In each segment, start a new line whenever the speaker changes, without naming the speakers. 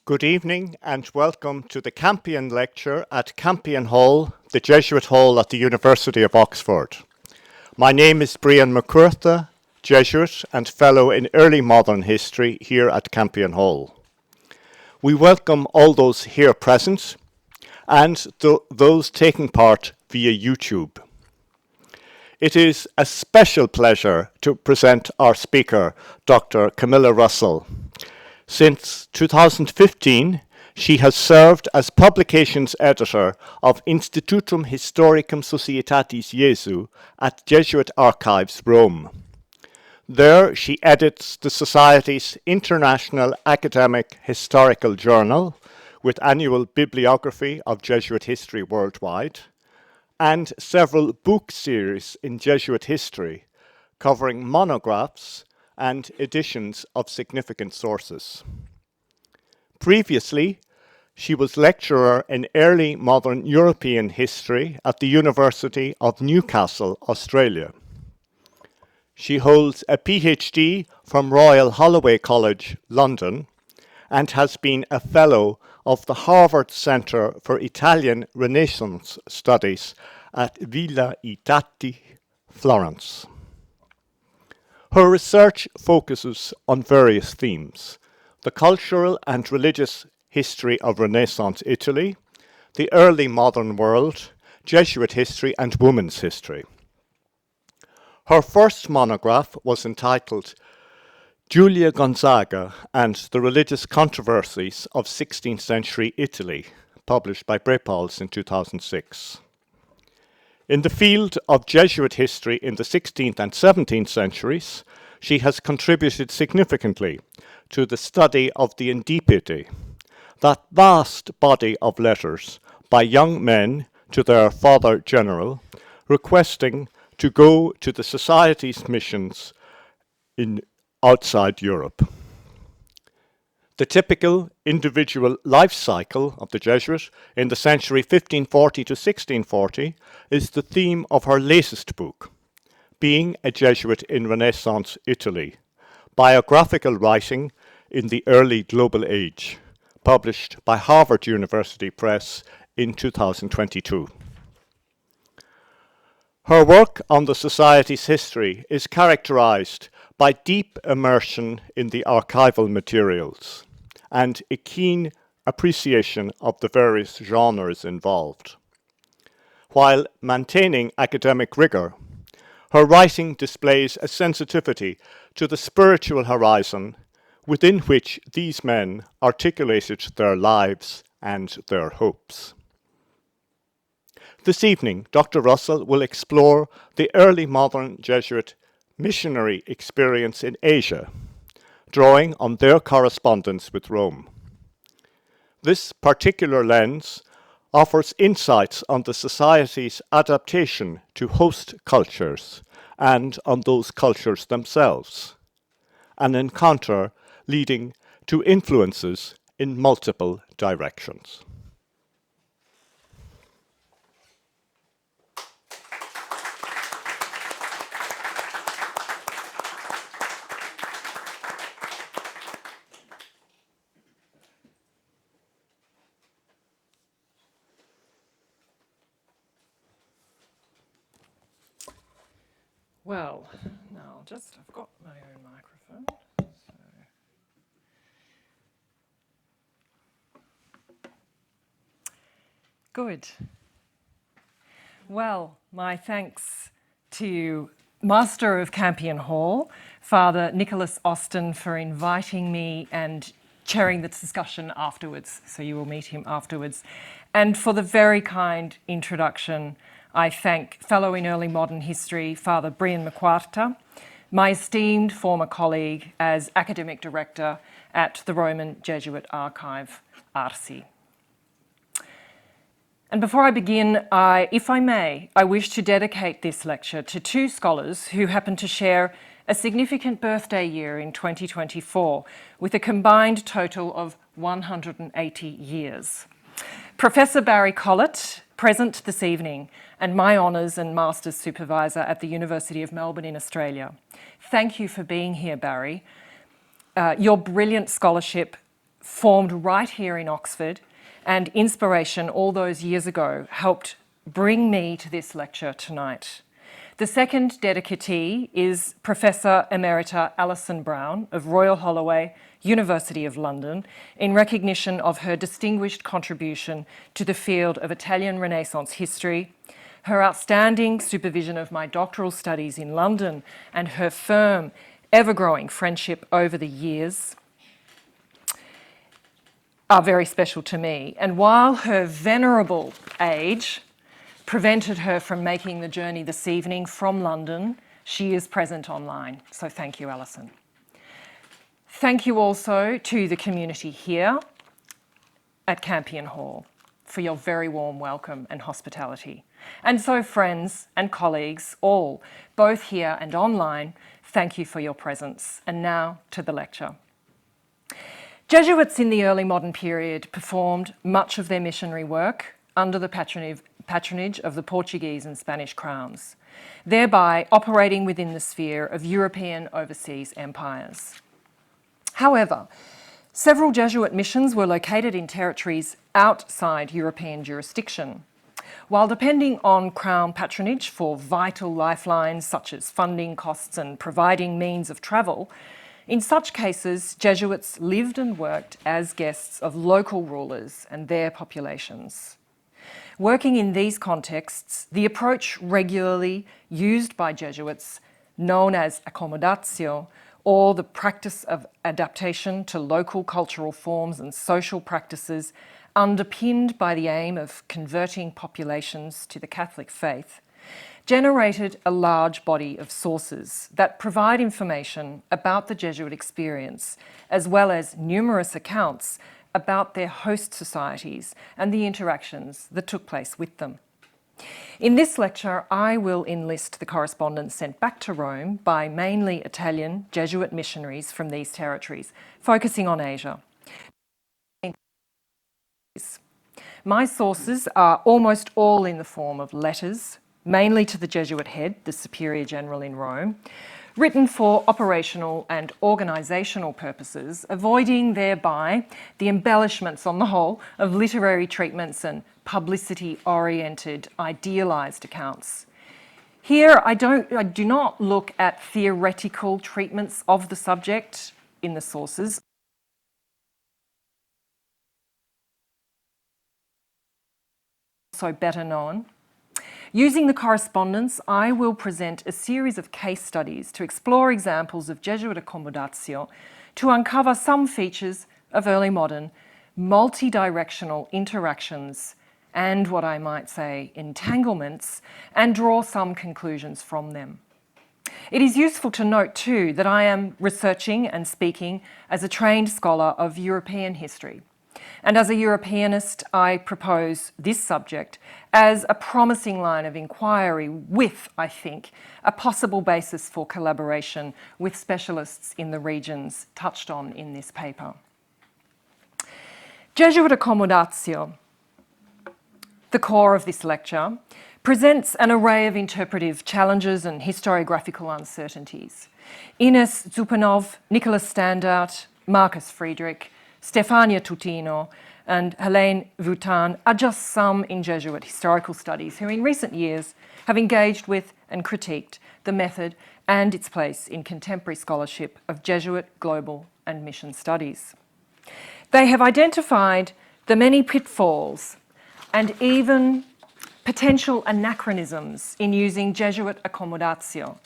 Good evening and welcome to the Campion lecture at Campion Hall, the Jesuit Hall at the University of Oxford. My name is Brian McCurtha, Jesuit and Fellow in Early Modern History here at Campion Hall. We welcome all those here present and those taking part via YouTube. It is a special pleasure to present our speaker, Dr. Camilla Russell. Since 2015, she has served as publications editor of Institutum Historicum Societatis Jesu at Jesuit Archives, Rome. There, she edits the Society's International Academic Historical Journal, with annual bibliography of Jesuit history worldwide, and several book series in Jesuit history, covering monographs and editions of significant sources. Previously, she was lecturer in early modern European history at the University of Newcastle, Australia. She holds a PhD from Royal Holloway College, London, and has been a fellow of the Harvard Center for Italian Renaissance Studies at Villa I Tatti, Florence. Her research focuses on various themes: the cultural and religious history of Renaissance Italy, the early modern world, Jesuit history, and women's history. Her first monograph was entitled Giulia Gonzaga and the Religious Controversies of 16th Century Italy, published by Brepols in 2006. In the field of Jesuit history in the 16th and 17th centuries, she has contributed significantly to the study of the Indipiti, that vast body of letters by young men to their Father General, requesting to go to the Society's missions outside Europe. The typical individual life cycle of the Jesuit in the century 1540 to 1640 is the theme of her latest book, Being a Jesuit in Renaissance Italy, Biographical Writing in the Early Global Age, published by Harvard University Press in 2022. Her work on the Society's history is characterized by deep immersion in the archival materials and a keen appreciation of the various genres involved. While maintaining academic rigor, her writing displays a sensitivity to the spiritual horizon within which these men articulated their lives and their hopes. This evening, Dr. Russell will explore the early modern Jesuit missionary experience in Asia, drawing on their correspondence with Rome. This particular lens offers insights on the Society's adaptation to host cultures and on those cultures themselves, an encounter leading to influences in multiple directions.
Well, now I've got my own microphone. Good. Well, my thanks to Master of Campion Hall, Father Nicholas Austin, for inviting me and chairing the discussion afterwards, so you will meet him afterwards, and for the very kind introduction. I thank fellow in early modern history, Father Brian McCurtha, my esteemed former colleague as academic director at the Roman Jesuit Archive, Arsi. And before I begin, if I may, I wish to dedicate this lecture to two scholars who happen to share a significant birthday year in 2024, with a combined total of 180 years. Professor Barry Collett, present this evening, and my honours and master's supervisor at the University of Melbourne in Australia. Thank you for being here, Barry. Your brilliant scholarship formed right here in Oxford, and inspiration all those years ago helped bring me to this lecture tonight. The second dedicatee is Professor Emerita Alison Brown of Royal Holloway, University of London, in recognition of her distinguished contribution to the field of Italian Renaissance history, her outstanding supervision of my doctoral studies in London, and her firm, ever-growing friendship over the years are very special to me. And while her venerable age prevented her from making the journey this evening from London, she is present online. So thank you, Alison. Thank you also to the community here at Campion Hall for your very warm welcome and hospitality. And so friends and colleagues, all, both here and online, thank you for your presence. And now to the lecture. Jesuits in the early modern period performed much of their missionary work under the patronage of the Portuguese and Spanish crowns, thereby operating within the sphere of European overseas empires. However, several Jesuit missions were located in territories outside European jurisdiction. While depending on Crown patronage for vital lifelines such as funding costs and providing means of travel, in such cases, Jesuits lived and worked as guests of local rulers and their populations. Working in these contexts, the approach regularly used by Jesuits, known as accommodatio, or the practice of adaptation to local cultural forms and social practices, underpinned by the aim of converting populations to the Catholic faith, generated a large body of sources that provide information about the Jesuit experience, as well as numerous accounts about their host societies and the interactions that took place with them. In this lecture, I will enlist the correspondence sent back to Rome by mainly Italian Jesuit missionaries from these territories, focusing on Asia. My sources are almost all in the form of letters, mainly to the Jesuit head, the Superior General in Rome, written for operational and organisational purposes, avoiding thereby the embellishments on the whole of literary treatments and publicity-oriented, idealised accounts. Here, I do not look at theoretical treatments of the subject in the sources. Also better known. Using the correspondence, I will present a series of case studies to explore examples of Jesuit accommodatio, to uncover some features of early modern, multi-directional interactions and what I might say entanglements, and draw some conclusions from them. It is useful to note too that I am researching and speaking as a trained scholar of European history. And as a Europeanist, I propose this subject as a promising line of inquiry with, I think, a possible basis for collaboration with specialists in the regions touched on in this paper. Jesuit accommodatio, the core of this lecture, presents an array of interpretive challenges and historiographical uncertainties. Ines Zupanov, Nicholas Standart, Marcus Friedrich, Stefania Tutino and Helene Vuitton are just some in Jesuit historical studies who in recent years have engaged with and critiqued the method and its place in contemporary scholarship of Jesuit global and mission studies. They have identified the many pitfalls and even potential anachronisms in using Jesuit accommodatio,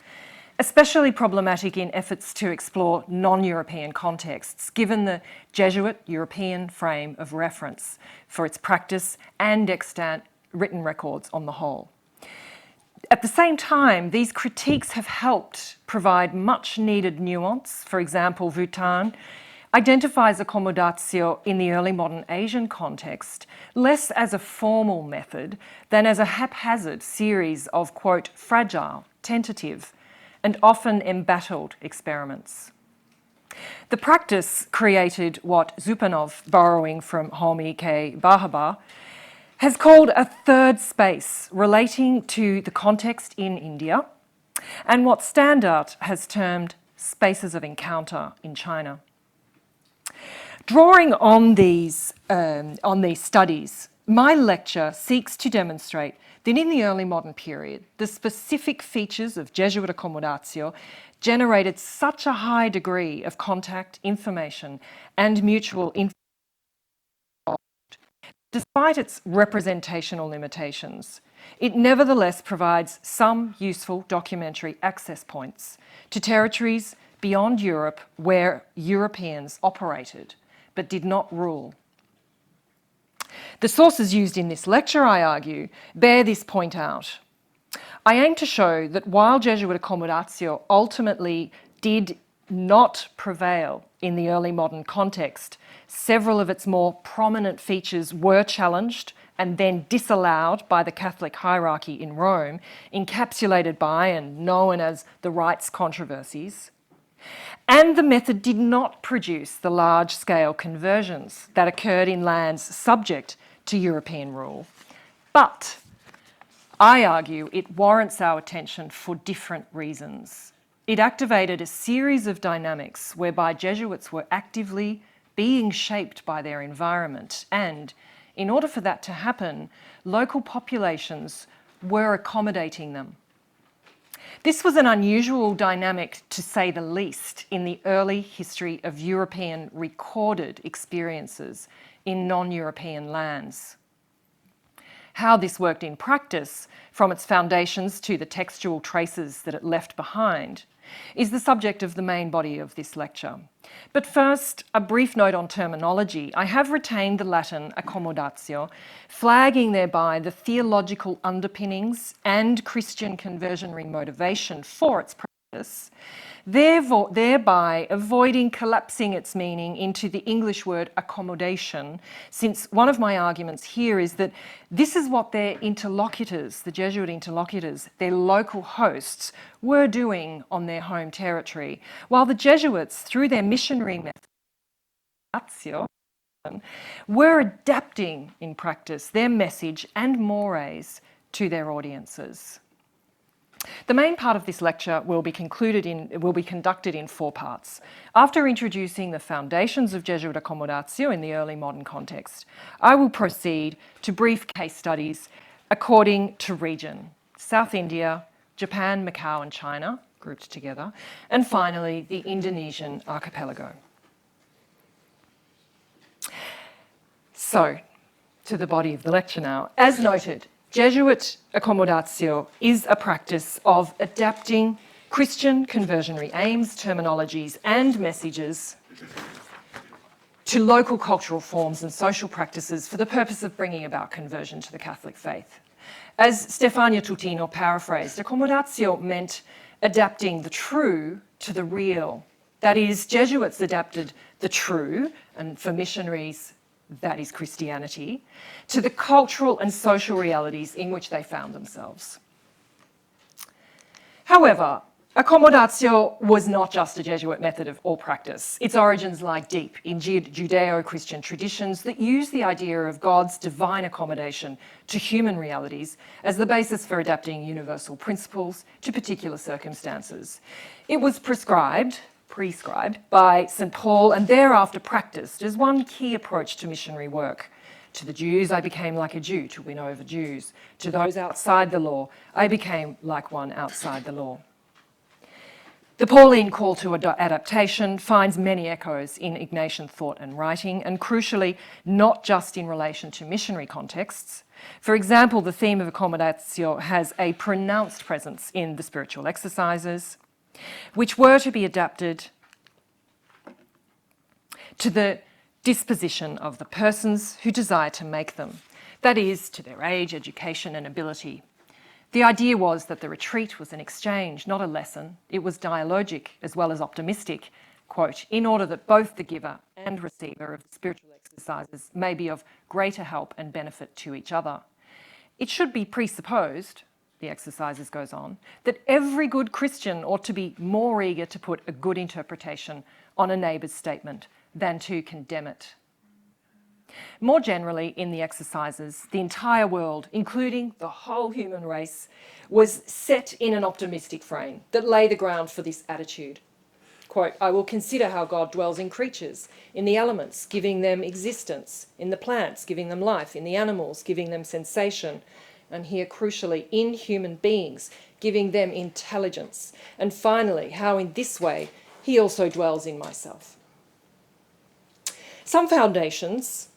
especially problematic in efforts to explore non-European contexts, given the Jesuit European frame of reference for its practice and extant written records on the whole. At the same time, these critiques have helped provide much needed nuance. For example, Vuitton identifies accommodatio in the early modern Asian context less as a formal method than as a haphazard series of, quote, fragile, tentative, and often embattled experiments. The practice created what Zupanov, borrowing from Homi K. Bahaba, has called a third space relating to the context in India, and what Standart has termed spaces of encounter in China. Drawing on these studies, my lecture seeks to demonstrate that in the early modern period, the specific features of Jesuit accommodatio generated such a high degree of contact, information, and mutual influence, despite its representational limitations. It nevertheless provides some useful documentary access points to territories beyond Europe where Europeans operated but did not rule. The sources used in this lecture, I argue, bear this point out. I aim to show that while Jesuit accommodatio ultimately did not prevail in the early modern context, several of its more prominent features were challenged and then disallowed by the Catholic hierarchy in Rome, encapsulated by and known as the rights controversies. And the method did not produce the large-scale conversions that occurred in lands subject to European rule. But I argue it warrants our attention for different reasons. It activated a series of dynamics whereby Jesuits were actively being shaped by their environment, and in order for that to happen, local populations were accommodating them. This was an unusual dynamic, to say the least, in the early history of European recorded experiences in non-European lands. How this worked in practice, from its foundations to the textual traces that it left behind, is the subject of the main body of this lecture. But first, a brief note on terminology. I have retained the Latin accommodatio, flagging thereby the theological underpinnings and Christian conversionary motivation for its practice, thereby avoiding collapsing its meaning into the English word accommodation, since one of my arguments here is that this is what their interlocutors, the Jesuit interlocutors, their local hosts, were doing on their home territory, while the Jesuits, through their missionary method, were adapting in practice their message and mores to their audiences. The main part of this lecture will be conducted in 4 parts. After introducing the foundations of Jesuit accommodatio in the early modern context, I will proceed to brief case studies according to region: South India, Japan, Macau, and China, grouped together, and finally the Indonesian archipelago. So, to the body of the lecture now. As noted, Jesuit accommodatio is a practice of adapting Christian conversionary aims, terminologies, and messages to local cultural forms and social practices for the purpose of bringing about conversion to the Catholic faith. As Stefania Tutino paraphrased, accommodatio meant adapting the true to the real. That is, Jesuits adapted the true, and for missionaries, that is Christianity, to the cultural and social realities in which they found themselves. However, accommodatio was not just a Jesuit method or practice. Its origins lie deep in Judeo-Christian traditions that use the idea of God's divine accommodation to human realities as the basis for adapting universal principles to particular circumstances. It was prescribed by St. Paul and thereafter practiced as one key approach to missionary work. To the Jews, I became like a Jew to win over Jews. To those outside the law, I became like one outside the law. The Pauline call to adaptation finds many echoes in Ignatian thought and writing, and crucially, not just in relation to missionary contexts. For example, the theme of accommodatio has a pronounced presence in the spiritual exercises, which were to be adapted to the disposition of the persons who desire to make them, that is, to their age, education, and ability. The idea was that the retreat was an exchange, not a lesson. It was dialogic as well as optimistic, quote, in order that both the giver and receiver of spiritual exercises may be of greater help and benefit to each other. It should be presupposed, the exercises goes on, that every good Christian ought to be more eager to put a good interpretation on a neighbour's statement than to condemn it. More generally, in the exercises, the entire world, including the whole human race, was set in an optimistic frame that lay the ground for this attitude. Quote, I will consider how God dwells in creatures, in the elements, giving them existence, in the plants, giving them life, in the animals, giving them sensation, and here crucially, in human beings, giving them intelligence, and finally, how in this way he also dwells in myself. Some foundations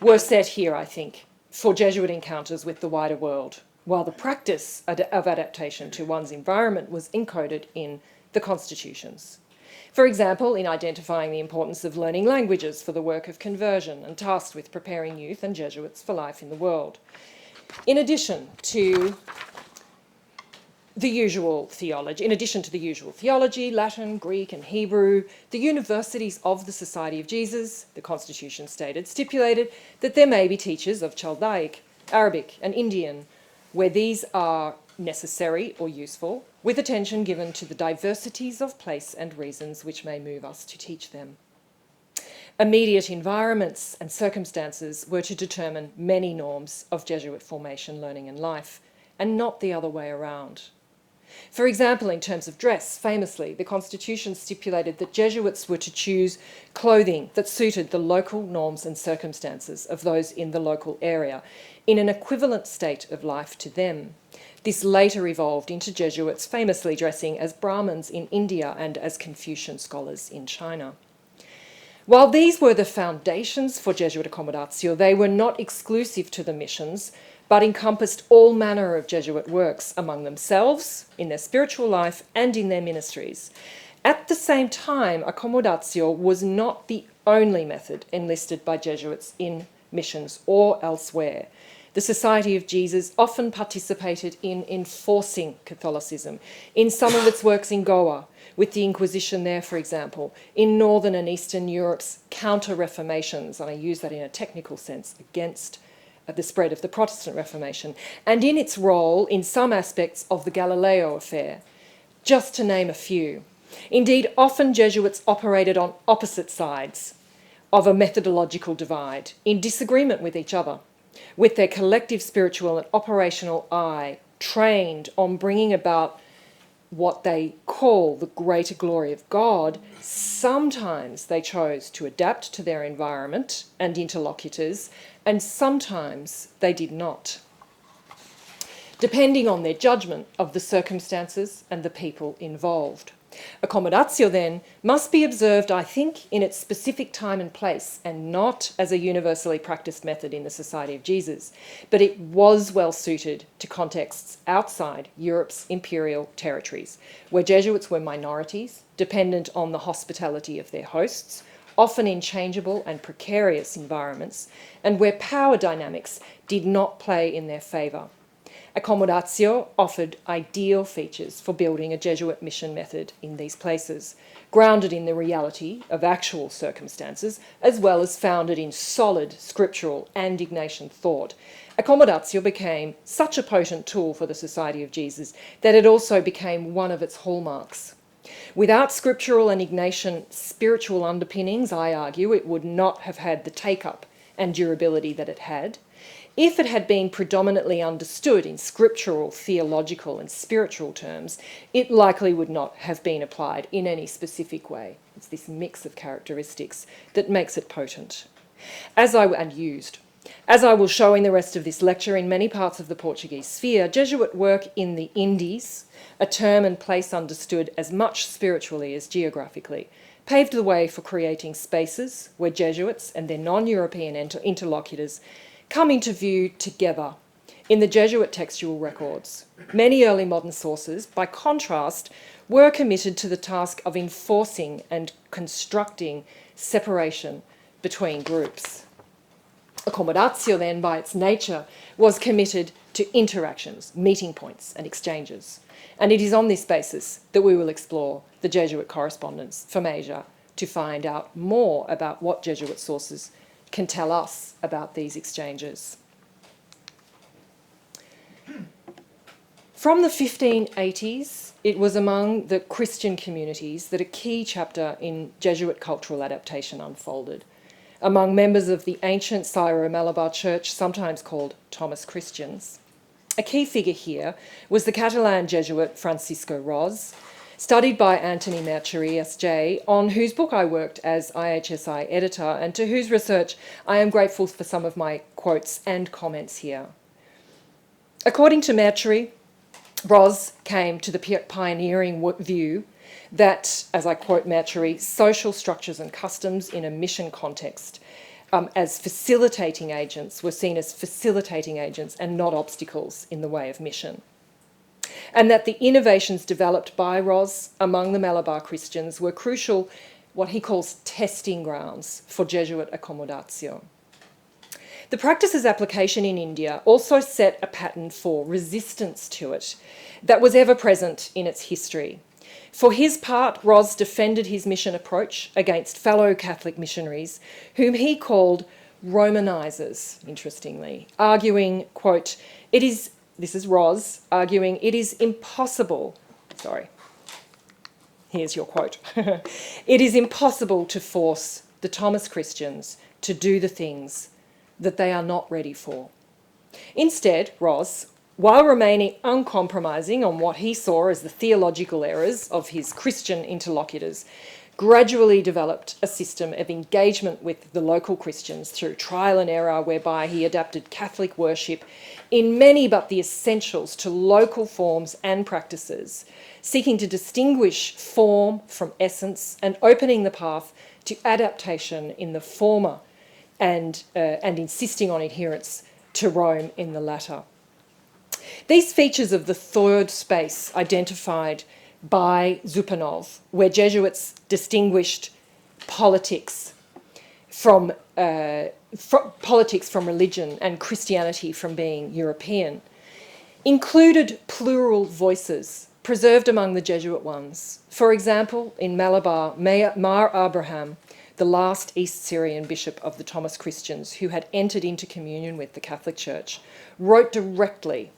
were set here, I think, for Jesuit encounters with the wider world, while the practice of adaptation to one's environment was encoded in the constitutions. For example, in identifying the importance of learning languages for the work of conversion and tasked with preparing youth and Jesuits for life in the world. In addition to the usual theology, Latin, Greek, and Hebrew, the universities of the Society of Jesus, the Constitution stated, stipulated that there may be teachers of Chaldaic, Arabic, and Indian, where these are necessary or useful, with attention given to the diversities of place and reasons which may move us to teach them. Immediate environments and circumstances were to determine many norms of Jesuit formation, learning, and life, and not the other way around. For example, in terms of dress, famously, the Constitution stipulated that Jesuits were to choose clothing that suited the local norms and circumstances of those in the local area, in an equivalent state of life to them. This later evolved into Jesuits famously dressing as Brahmins in India and as Confucian scholars in China. While these were the foundations for Jesuit accommodatio, they were not exclusive to the missions, but encompassed all manner of Jesuit works among themselves, in their spiritual life, and in their ministries. At the same time, accommodatio was not the only method enlisted by Jesuits in missions or elsewhere. The Society of Jesus often participated in enforcing Catholicism, in some of its works in Goa, with the Inquisition there, for example, in Northern and Eastern Europe's counter-reformations, and I use that in a technical sense, against the spread of the Protestant Reformation, and in its role in some aspects of the Galileo affair, just to name a few. Indeed, often Jesuits operated on opposite sides of a methodological divide, in disagreement with each other, with their collective spiritual and operational eye trained on bringing about what they call the greater glory of God. Sometimes they chose to adapt to their environment and interlocutors, and sometimes they did not, depending on their judgment of the circumstances and the people involved. Accommodatio, then, must be observed, I think, in its specific time and place, and not as a universally practiced method in the Society of Jesus, but it was well suited to contexts outside Europe's imperial territories, where Jesuits were minorities, dependent on the hospitality of their hosts, often in changeable and precarious environments, and where power dynamics did not play in their favour. Accommodatio offered ideal features for building a Jesuit mission method in these places, grounded in the reality of actual circumstances, as well as founded in solid scriptural and Ignatian thought. Accommodatio became such a potent tool for the Society of Jesus that it also became one of its hallmarks. Without scriptural and Ignatian spiritual underpinnings, I argue, it would not have had the take-up and durability that it had. If it had been predominantly understood in scriptural, theological, and spiritual terms, it likely would not have been applied in any specific way. It's this mix of characteristics that makes it potent. And used. As I will show in the rest of this lecture, in many parts of the Portuguese sphere, Jesuit work in the Indies, a term and place understood as much spiritually as geographically, paved the way for creating spaces where Jesuits and their non-European interlocutors come into view together in the Jesuit textual records. Many early modern sources, by contrast, were committed to the task of enforcing and constructing separation between groups. Accommodatio, then, by its nature, was committed to interactions, meeting points, and exchanges. And it is on this basis that we will explore the Jesuit correspondence from Asia to find out more about what Jesuit sources can tell us about these exchanges. From the 1580s, it was among the Christian communities that a key chapter in Jesuit cultural adaptation unfolded. Among members of the ancient Syro-Malabar Church, sometimes called Thomas Christians. A key figure here was the Catalan Jesuit Francisco Ros, studied by Anthony Mercury, SJ, on whose book I worked as IHSI editor, and to whose research I am grateful for some of my quotes and comments here. According to Mercury, Ros came to the pioneering view that, as I quote Mercury, social structures and customs in a mission context as facilitating agents were seen as facilitating agents and not obstacles in the way of mission. And that the innovations developed by Ros among the Malabar Christians were crucial, what he calls testing grounds for Jesuit accommodatio. The practice's application in India also set a pattern for resistance to it that was ever present in its history. For his part, Ros defended his mission approach against fellow Catholic missionaries, whom he called Romanizers, interestingly, arguing, quote, this is Ros, arguing, it is impossible, here's your quote, it is impossible to force the Thomas Christians to do the things that they are not ready for. Instead, Ros, while remaining uncompromising on what he saw as the theological errors of his Christian interlocutors, gradually developed a system of engagement with the local Christians through trial and error, whereby he adapted Catholic worship in many but the essentials to local forms and practices, seeking to distinguish form from essence and opening the path to adaptation in the former and insisting on adherence to Rome in the latter. These features of the third space identified by Zupanov, where Jesuits distinguished politics from religion and Christianity from being European, included plural voices preserved among the Jesuit ones. For example, in Malabar, Mar Abraham, the last East Syrian bishop of the Thomas Christians, who had entered into communion with the Catholic Church, wrote directly,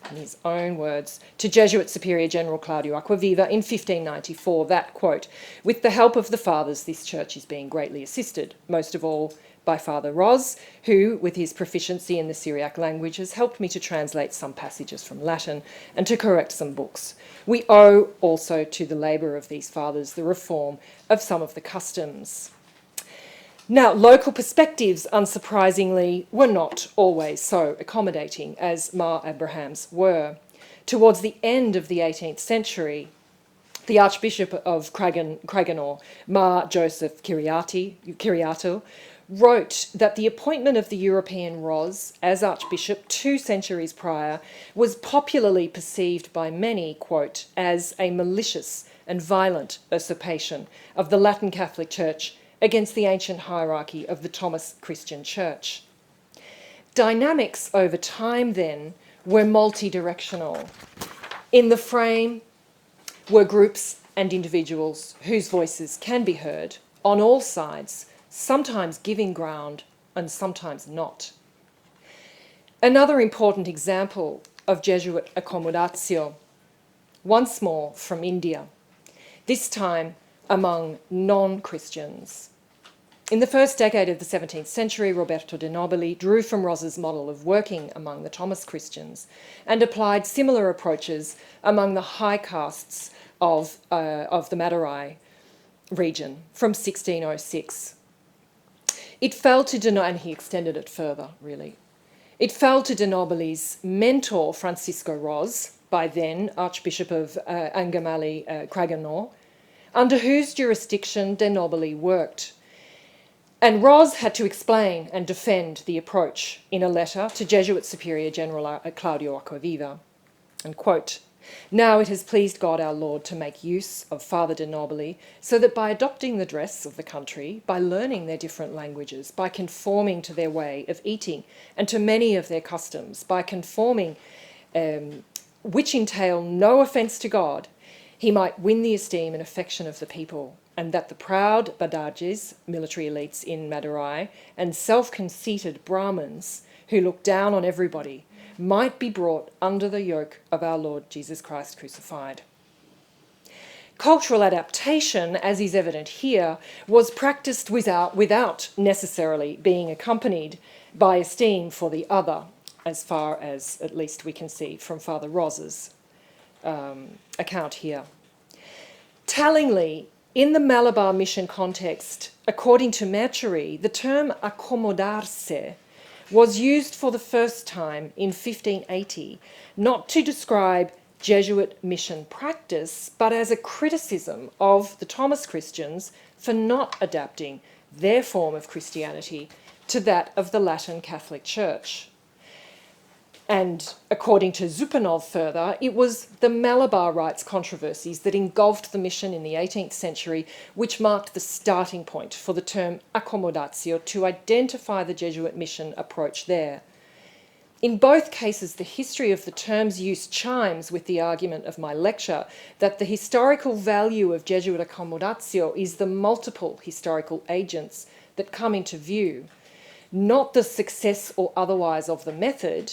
in his own words, to Jesuit Superior General Claudio Acquaviva in 1594 that, quote, with the help of the fathers, this church is being greatly assisted, most of all by Father Ros, who, with his proficiency in the Syriac languages, helped me to translate some passages from Latin and to correct some books. We owe also to the labour of these fathers the reform of some of the customs. Now, local perspectives, unsurprisingly, were not always so accommodating as Mar Abraham's were. Towards the end of the 18th century, the Archbishop of Craigenor, Mar Joseph Kiriato, wrote that the appointment of the European Ros as Archbishop 2 centuries prior was popularly perceived by many, quote, as a malicious and violent usurpation of the Latin Catholic Church against the ancient hierarchy of the Thomas Christian Church. Dynamics over time, then, were multi-directional. In the frame were groups and individuals whose voices can be heard on all sides, sometimes giving ground and sometimes not. Another important example of Jesuit accommodatio, once more from India, this time among non-Christians. In the first decade of the 17th century, Roberto de Nobili drew from Ros's model of working among the Thomas Christians and applied similar approaches among the high castes of the Madurai region from 1606. It fell to and he extended it further, really. It fell to de Nobili's mentor, Francisco Ros, by then Archbishop of Angamali Craigenor, under whose jurisdiction de Nobili worked. And Ros had to explain and defend the approach in a letter to Jesuit Superior General Claudio Acquaviva, and quote, now it has pleased God our Lord to make use of Father de Nobili, so that by adopting the dress of the country, by learning their different languages, by conforming to their way of eating and to many of their customs, by conforming which entail no offence to God, he might win the esteem and affection of the people, and that the proud Badajis, military elites in Madurai, and self-conceited Brahmins who look down on everybody, might be brought under the yoke of our Lord Jesus Christ crucified. Cultural adaptation, as is evident here, was practiced without necessarily being accompanied by esteem for the other, as far as at least we can see from Father Ros's account here. Tellingly, in the Malabar mission context, according to Mercury, the term accomodarse was used for the first time in 1580, not to describe Jesuit mission practice, but as a criticism of the Thomas Christians for not adapting their form of Christianity to that of the Latin Catholic Church. And according to Zupanov further, it was the Malabar Rites controversies that engulfed the mission in the 18th century, which marked the starting point for the term accommodatio to identify the Jesuit mission approach there. In both cases, the history of the term's use chimes with the argument of my lecture that the historical value of Jesuit accommodatio is the multiple historical agents that come into view, not the success or otherwise of the method,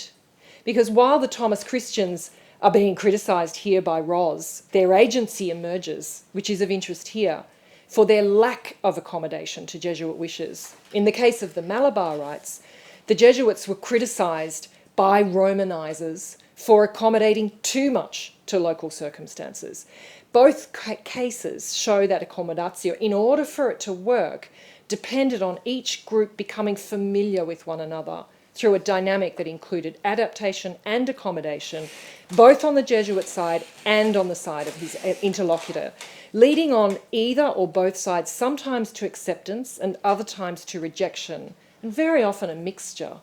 because while the Thomas Christians are being criticised here by Ros, their agency emerges, which is of interest here, for their lack of accommodation to Jesuit wishes. In the case of the Malabar Rites, the Jesuits were criticised by Romanisers for accommodating too much to local circumstances. Both cases show that accommodatio, in order for it to work, depended on each group becoming familiar with one another through a dynamic that included adaptation and accommodation, both on the Jesuit side and on the side of his interlocutor, leading on either or both sides sometimes to acceptance and other times to rejection, and very often a mixture.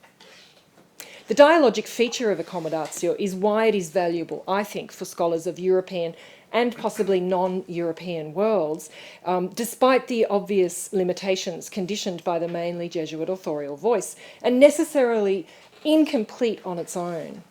The dialogic feature of accommodatio is why it is valuable, I think, for scholars of European and possibly non-European worlds, despite the obvious limitations conditioned by the mainly Jesuit authorial voice, and necessarily incomplete on its own.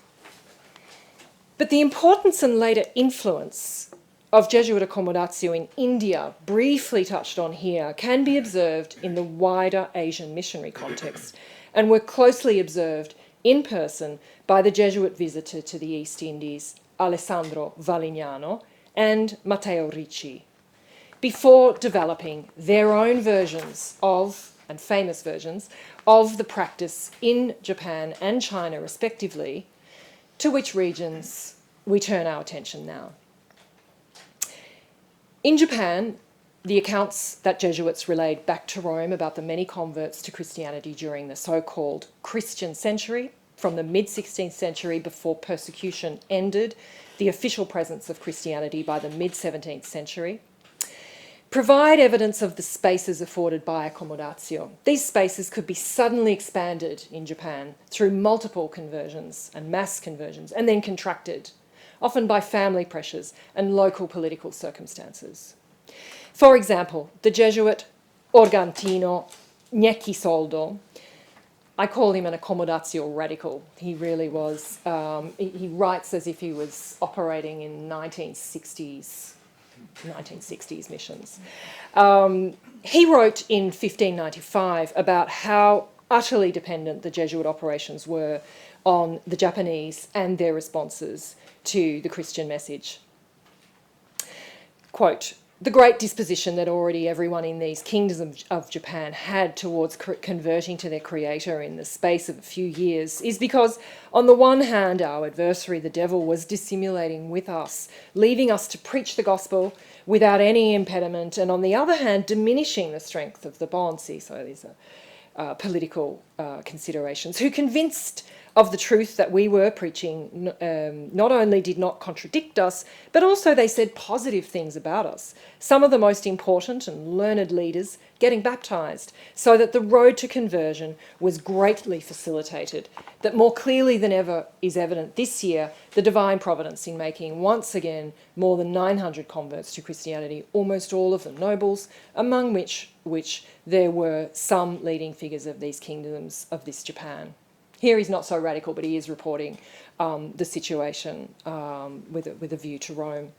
But the importance and later influence of Jesuit accommodatio in India, briefly touched on here, can be observed in the wider Asian missionary context, and were closely observed in person by the Jesuit visitor to the East Indies, Alessandro Valignano, and Matteo Ricci, before developing their own versions of, and famous versions, of the practice in Japan and China respectively, to which regions we turn our attention now. In Japan, the accounts that Jesuits relayed back to Rome about the many converts to Christianity during the so-called Christian century, from the mid-16th century before persecution ended the official presence of Christianity by the mid-17th century, provide evidence of the spaces afforded by accommodatio. These spaces could be suddenly expanded in Japan through multiple conversions and mass conversions, and then contracted, often by family pressures and local political circumstances. For example, the Jesuit Organtino Soldo, I call him an accommodatio radical. He really was. He writes as if he was operating in 1960s missions. He wrote in 1595 about how utterly dependent the Jesuit operations were on the Japanese and their responses to the Christian message. Quote, "The great disposition that already everyone in these kingdoms of Japan had towards converting to their creator in the space of a few years is because, on the one hand, our adversary, the devil, was dissimulating with us, leaving us to preach the gospel without any impediment, and on the other hand, diminishing the strength of the bonzi," so these are political considerations, "who, convinced of the truth that we were preaching, not only did not contradict us, but also they said positive things about us. Some of the most important and learned leaders getting baptized, so that the road to conversion was greatly facilitated, that more clearly than ever is evident this year the divine providence in making once again more than 900 converts to Christianity, almost all of them nobles, among which there were some leading figures of these kingdoms of this Japan." Here he's not so radical, but he is reporting the situation with a view to Rome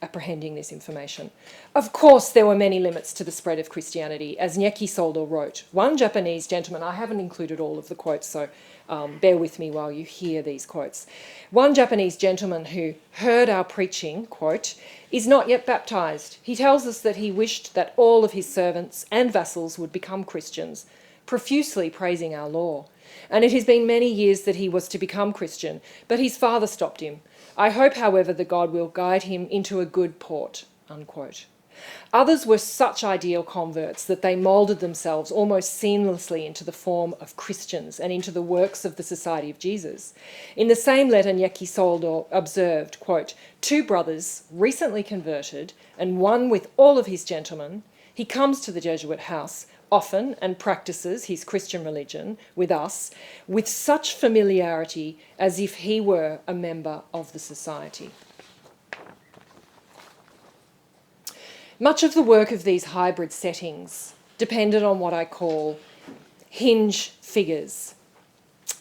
apprehending this information. Of course, there were many limits to the spread of Christianity, as Soldo wrote. One Japanese gentleman, I haven't included all of the quotes, so bear with me while you hear these quotes. One Japanese gentleman who heard our preaching, quote, "is not yet baptized. He tells us that he wished that all of his servants and vassals would become Christians, profusely praising our law. And it has been many years that he was to become Christian, but his father stopped him. I hope, however, that God will guide him into a good port. unquote. Others were such ideal converts that they moulded themselves almost seamlessly into the form of Christians and into the works of the Society of Jesus. In the same letter, Nyakisoldo observed, quote, "Two brothers, recently converted, and one with all of his gentlemen, he comes to the Jesuit house often and practices his Christian religion with us with such familiarity as if he were a member of the society." Much of the work of these hybrid settings depended on what I call hinge figures.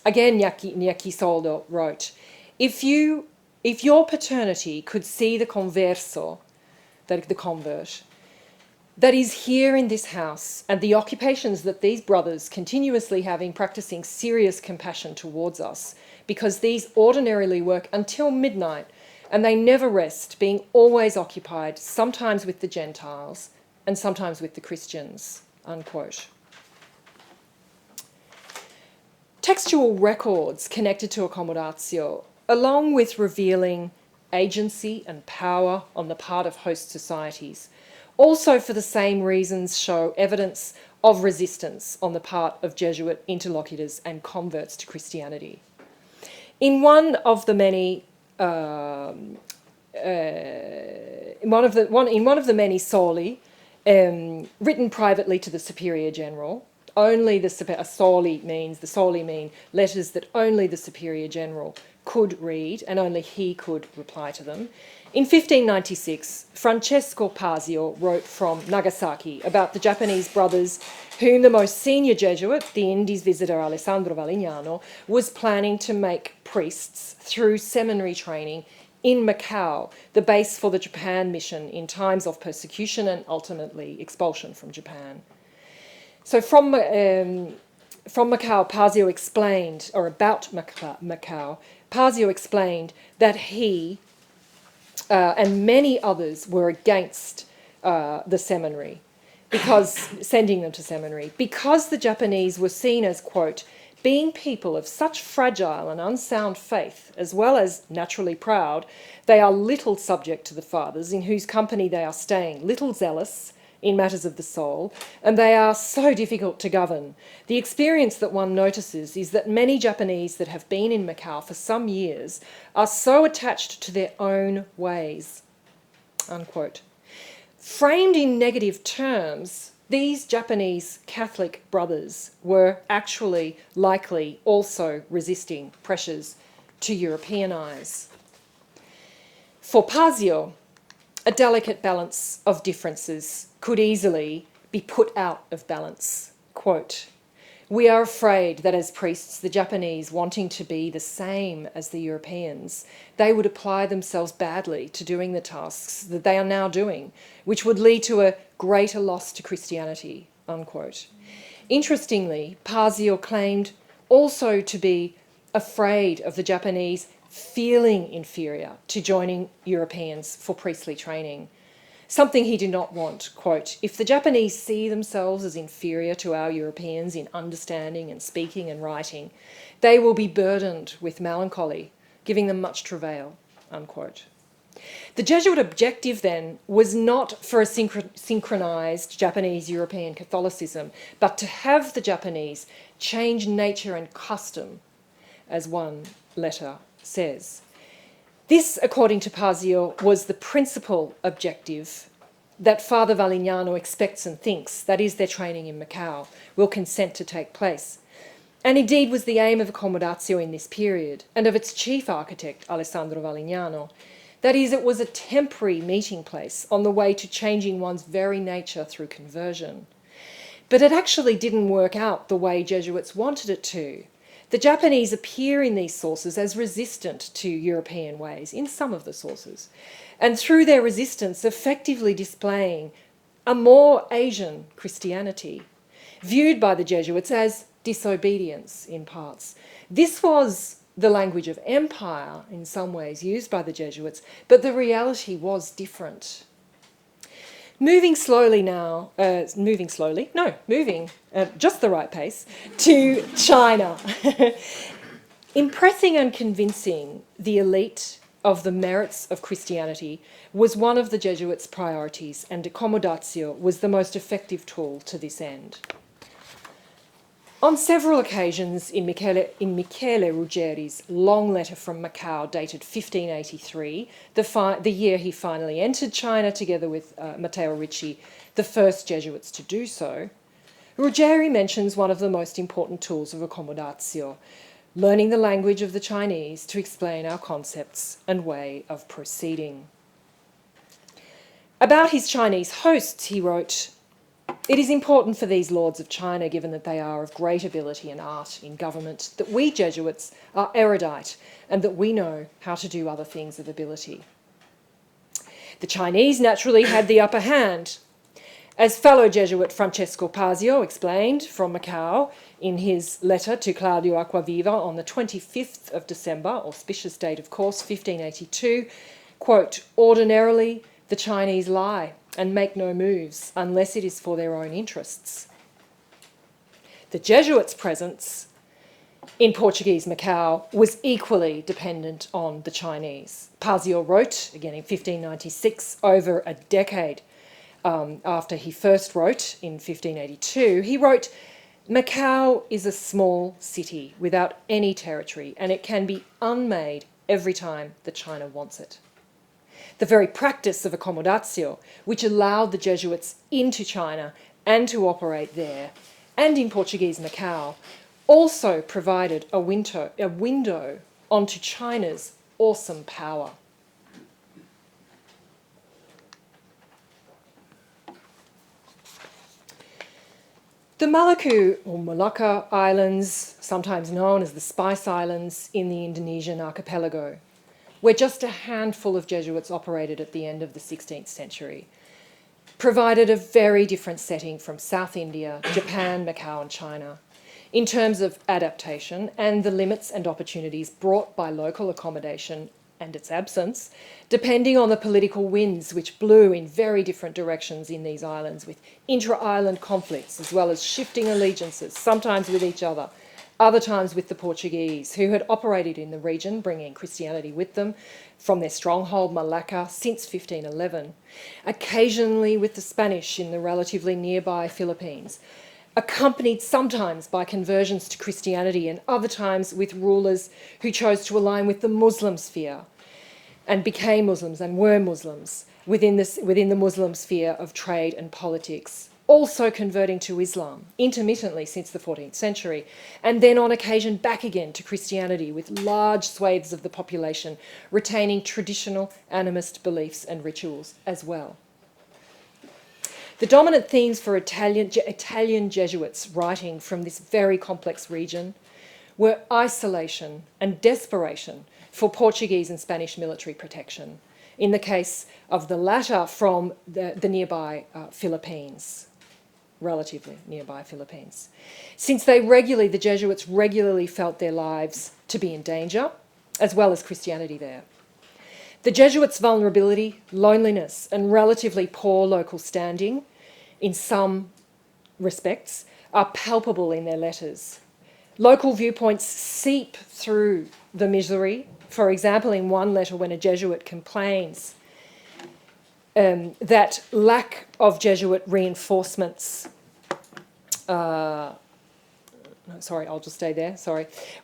Again, Nyakisoldo wrote, if your paternity could see the converso, the convert, that is here in this house, and the occupations that these brothers continuously have in practicing serious compassion towards us, because these ordinarily work until midnight, and they never rest, being always occupied, sometimes with the Gentiles and sometimes with the Christians, unquote. Textual records connected to accommodatio, along with revealing agency and power on the part of host societies, also for the same reasons show evidence of resistance on the part of Jesuit interlocutors and converts to Christianity. In one of the many soli written privately to the Superior General, only the soli mean letters that only the Superior General could read and only he could reply to them. In 1596, Francesco Pasio wrote from Nagasaki about the Japanese brothers whom the most senior Jesuit, the Indies visitor Alessandro Valignano, was planning to make priests through seminary training in Macau, the base for the Japan mission in times of persecution and ultimately expulsion from Japan. So from Macau, Pasio explained, or about Macau, Pasio explained that he and many others were against the seminary, because sending them to seminary, because the Japanese were seen as, quote, being people of such fragile and unsound faith, as well as naturally proud, they are little subject to the fathers in whose company they are staying, little zealous in matters of the soul, and they are so difficult to govern. The experience that one notices is that many Japanese that have been in Macau for some years are so attached to their own ways, unquote. Framed in negative terms, these Japanese Catholic brothers were actually likely also resisting pressures to Europeanize. For Pasio, a delicate balance of differences could easily be put out of balance. Quote, "We are afraid that as priests, the Japanese, wanting to be the same as the Europeans, they would apply themselves badly to doing the tasks that they are now doing, which would lead to a greater loss to Christianity," unquote. Interestingly, Pasio claimed also to be afraid of the Japanese feeling inferior to joining Europeans for priestly training, something he did not want. Quote, "If the Japanese see themselves as inferior to our Europeans in understanding and speaking and writing, they will be burdened with melancholy, giving them much travail," unquote. The Jesuit objective then was not for a synchronized Japanese-European Catholicism, but to have the Japanese change nature and custom, as one letter says. This, according to Pasio, was the principal objective that Father Valignano expects and thinks, that is, their training in Macau, will consent to take place. And indeed was the aim of accommodatio in this period, and of its chief architect, Alessandro Valignano. That is, it was a temporary meeting place on the way to changing one's very nature through conversion. But it actually didn't work out the way Jesuits wanted it to. The Japanese appear in these sources as resistant to European ways, in some of the sources, and through their resistance effectively displaying a more Asian Christianity, viewed by the Jesuits as disobedience in parts. This was the language of empire in some ways used by the Jesuits, but the reality was different. Moving just the right pace, to China. Impressing and convincing the elite of the merits of Christianity was one of the Jesuits' priorities, and accommodatio was the most effective tool to this end. On several occasions in Michele Ruggeri's long letter from Macau dated 1583, the year he finally entered China together with Matteo Ricci, the first Jesuits to do so, Ruggeri mentions one of the most important tools of accommodatio, learning the language of the Chinese to explain our concepts and way of proceeding. About his Chinese hosts, he wrote, "It is important for these lords of China, given that they are of great ability and art in government, that we Jesuits are erudite and that we know how to do other things of ability." The Chinese naturally had the upper hand. As fellow Jesuit Francesco Pasio explained from Macau in his letter to Claudio Acquaviva on the 25th of December, auspicious date of course, 1582, quote, "Ordinarily the Chinese lie and make no moves unless it is for their own interests." The Jesuits' presence in Portuguese Macau was equally dependent on the Chinese. Pasio wrote, again in 1596, over a decade after he first wrote in 1582, he wrote, "Macau is a small city without any territory, and it can be unmade every time that China wants it." The very practice of accommodatio, which allowed the Jesuits into China and to operate there, and in Portuguese Macau, also provided a window onto China's awesome power. The Maluku or Malacca Islands, sometimes known as the Spice Islands in the Indonesian archipelago, where just a handful of Jesuits operated at the end of the 16th century, provided a very different setting from South India, Japan, Macau and China in terms of adaptation and the limits and opportunities brought by local accommodation and its absence, depending on the political winds which blew in very different directions in these islands, with intra-island conflicts as well as shifting allegiances, sometimes with each other, other times with the Portuguese, who had operated in the region, bringing Christianity with them from their stronghold Malacca since 1511, occasionally with the Spanish in the relatively nearby Philippines, accompanied sometimes by conversions to Christianity and other times with rulers who chose to align with the Muslim sphere and became Muslims and were Muslims within the Muslim sphere of trade and politics, also converting to Islam intermittently since the 14th century, and then on occasion back again to Christianity, with large swathes of the population retaining traditional animist beliefs and rituals as well. The dominant themes for Italian Jesuits writing from this very complex region were isolation and desperation for Portuguese and Spanish military protection, in the case of the latter from the nearby Philippines, relatively nearby Philippines. Since the Jesuits regularly felt their lives to be in danger, as well as Christianity there. The Jesuits' vulnerability, loneliness, and relatively poor local standing, in some respects, are palpable in their letters. Local viewpoints seep through the misery. For example, in one letter when a Jesuit complains that lack of Jesuit reinforcements,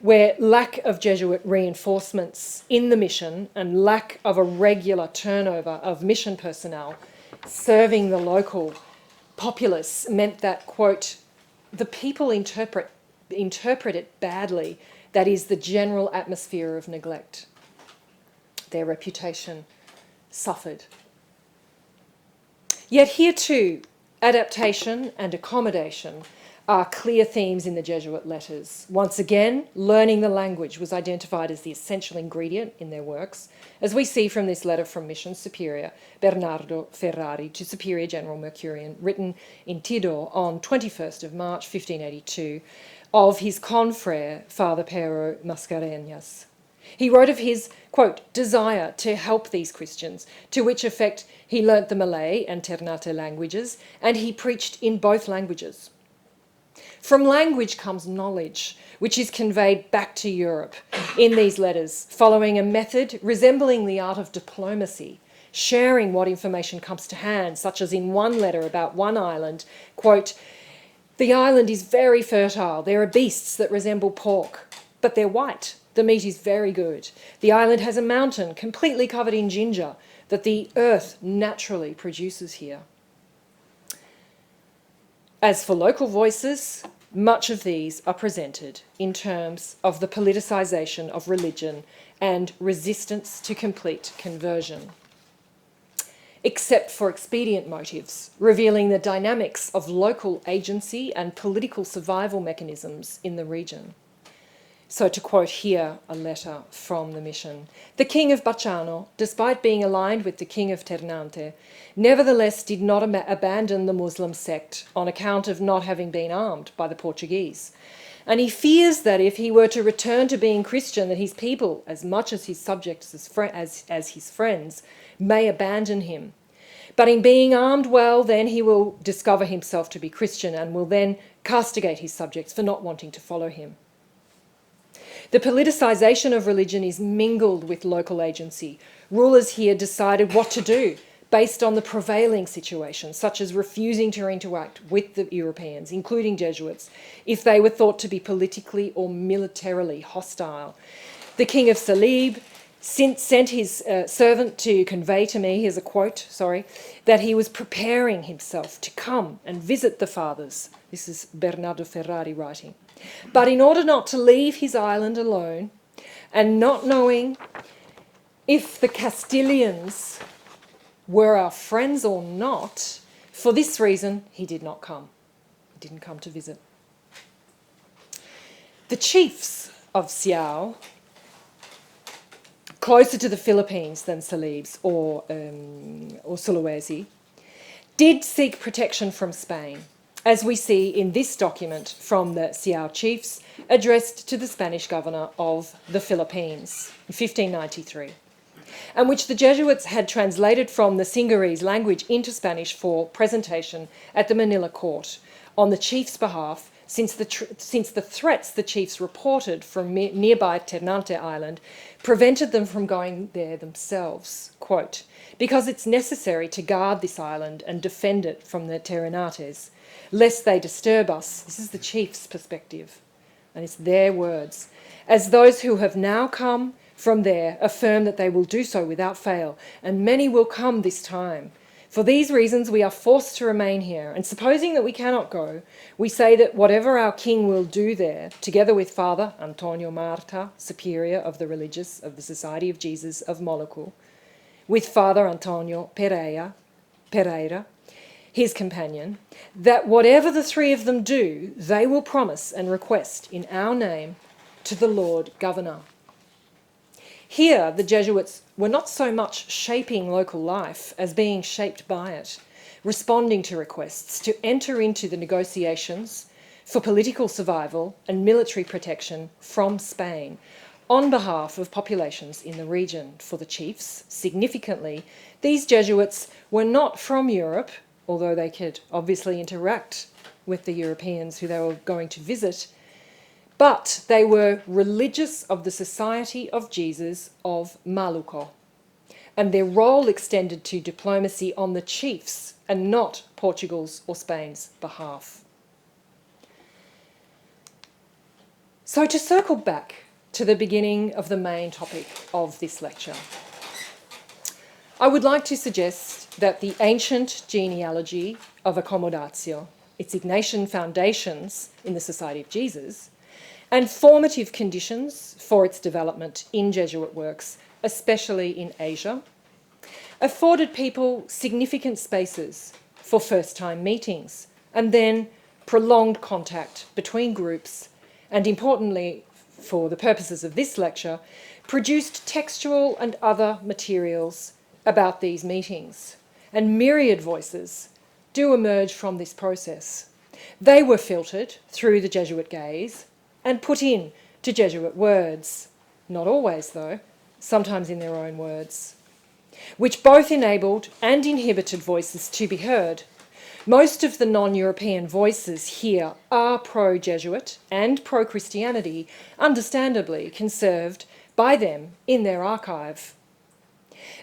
where lack of Jesuit reinforcements in the mission and lack of a regular turnover of mission personnel serving the local populace meant that, quote, "the people interpret it badly, that is, the general atmosphere of neglect." Their reputation suffered. Yet here too, adaptation and accommodation are clear themes in the Jesuit letters. Once again, learning the language was identified as the essential ingredient in their works, as we see from this letter from Mission Superior Bernardo Ferrari to Superior General Mercurian, written in Tidor on 21st of March 1582, of his confrere, Father Pero Mascarenhas. He wrote of his, quote, "desire to help these Christians, to which effect he learnt the Malay and Ternate languages, and he preached in both languages." From language comes knowledge, which is conveyed back to Europe in these letters, following a method resembling the art of diplomacy, sharing what information comes to hand, such as in one letter about one island, quote, "The island is very fertile. There are beasts that resemble pork, but they're white. The meat is very good. The island has a mountain completely covered in ginger that the earth naturally produces here." As for local voices, much of these are presented in terms of the politicisation of religion and resistance to complete conversion, except for expedient motives, revealing the dynamics of local agency and political survival mechanisms in the region. So to quote here a letter from the mission, "The king of Bacciano, despite being aligned with the king of Ternate, nevertheless did not abandon the Muslim sect on account of not having been armed by the Portuguese. And he fears that if he were to return to being Christian, that his people, as much as his subjects as his friends, may abandon him. But in being armed well, then he will discover himself to be Christian and will then castigate his subjects for not wanting to follow him." The politicisation of religion is mingled with local agency. Rulers here decided what to do based on the prevailing situation, such as refusing to interact with the Europeans, including Jesuits, if they were thought to be politically or militarily hostile. The King of Salib sent his servant to convey to me, here's a quote, that he was preparing himself to come and visit the fathers. This is Bernardo Ferrari writing. But in order not to leave his island alone, and not knowing if the Castilians were our friends or not, for this reason he did not come. He didn't come to visit. The chiefs of Siao, closer to the Philippines than Salibs or Sulawesi, did seek protection from Spain, as we see in this document from the Siao chiefs addressed to the Spanish governor of the Philippines in 1593, and which the Jesuits had translated from the Singarese language into Spanish for presentation at the Manila court on the chief's behalf, since the threats the chiefs reported from nearby Ternate Island prevented them from going there themselves. Quote, "Because it's necessary to guard this island and defend it from the Terrenates, lest they disturb us." This is the chief's perspective, and it's their words. "As those who have now come from there affirm that they will do so without fail, and many will come this time. For these reasons we are forced to remain here, and supposing that we cannot go, we say that whatever our king will do there, together with Father Antonio Marta, superior of the religious of the Society of Jesus of Molucco, with Father Antonio Pereira, his companion, that whatever the three of them do, they will promise and request in our name to the Lord Governor." Here, the Jesuits were not so much shaping local life as being shaped by it, responding to requests to enter into the negotiations for political survival and military protection from Spain on behalf of populations in the region. For the chiefs, significantly, these Jesuits were not from Europe, although they could obviously interact with the Europeans who they were going to visit, but they were religious of the Society of Jesus of Maluco, and their role extended to diplomacy on the chiefs and not Portugal's or Spain's behalf. So to circle back to the beginning of the main topic of this lecture, I would like to suggest that the ancient genealogy of Accomodatio, its Ignatian foundations in the Society of Jesus, and formative conditions for its development in Jesuit works, especially in Asia, afforded people significant spaces for first-time meetings and then prolonged contact between groups, and importantly, for the purposes of this lecture, produced textual and other materials about these meetings. And myriad voices do emerge from this process. They were filtered through the Jesuit gaze and put in to Jesuit words, not always though, sometimes in their own words, which both enabled and inhibited voices to be heard, Most of the non-European voices here are pro-Jesuit and pro-Christianity, understandably conserved by them in their archive.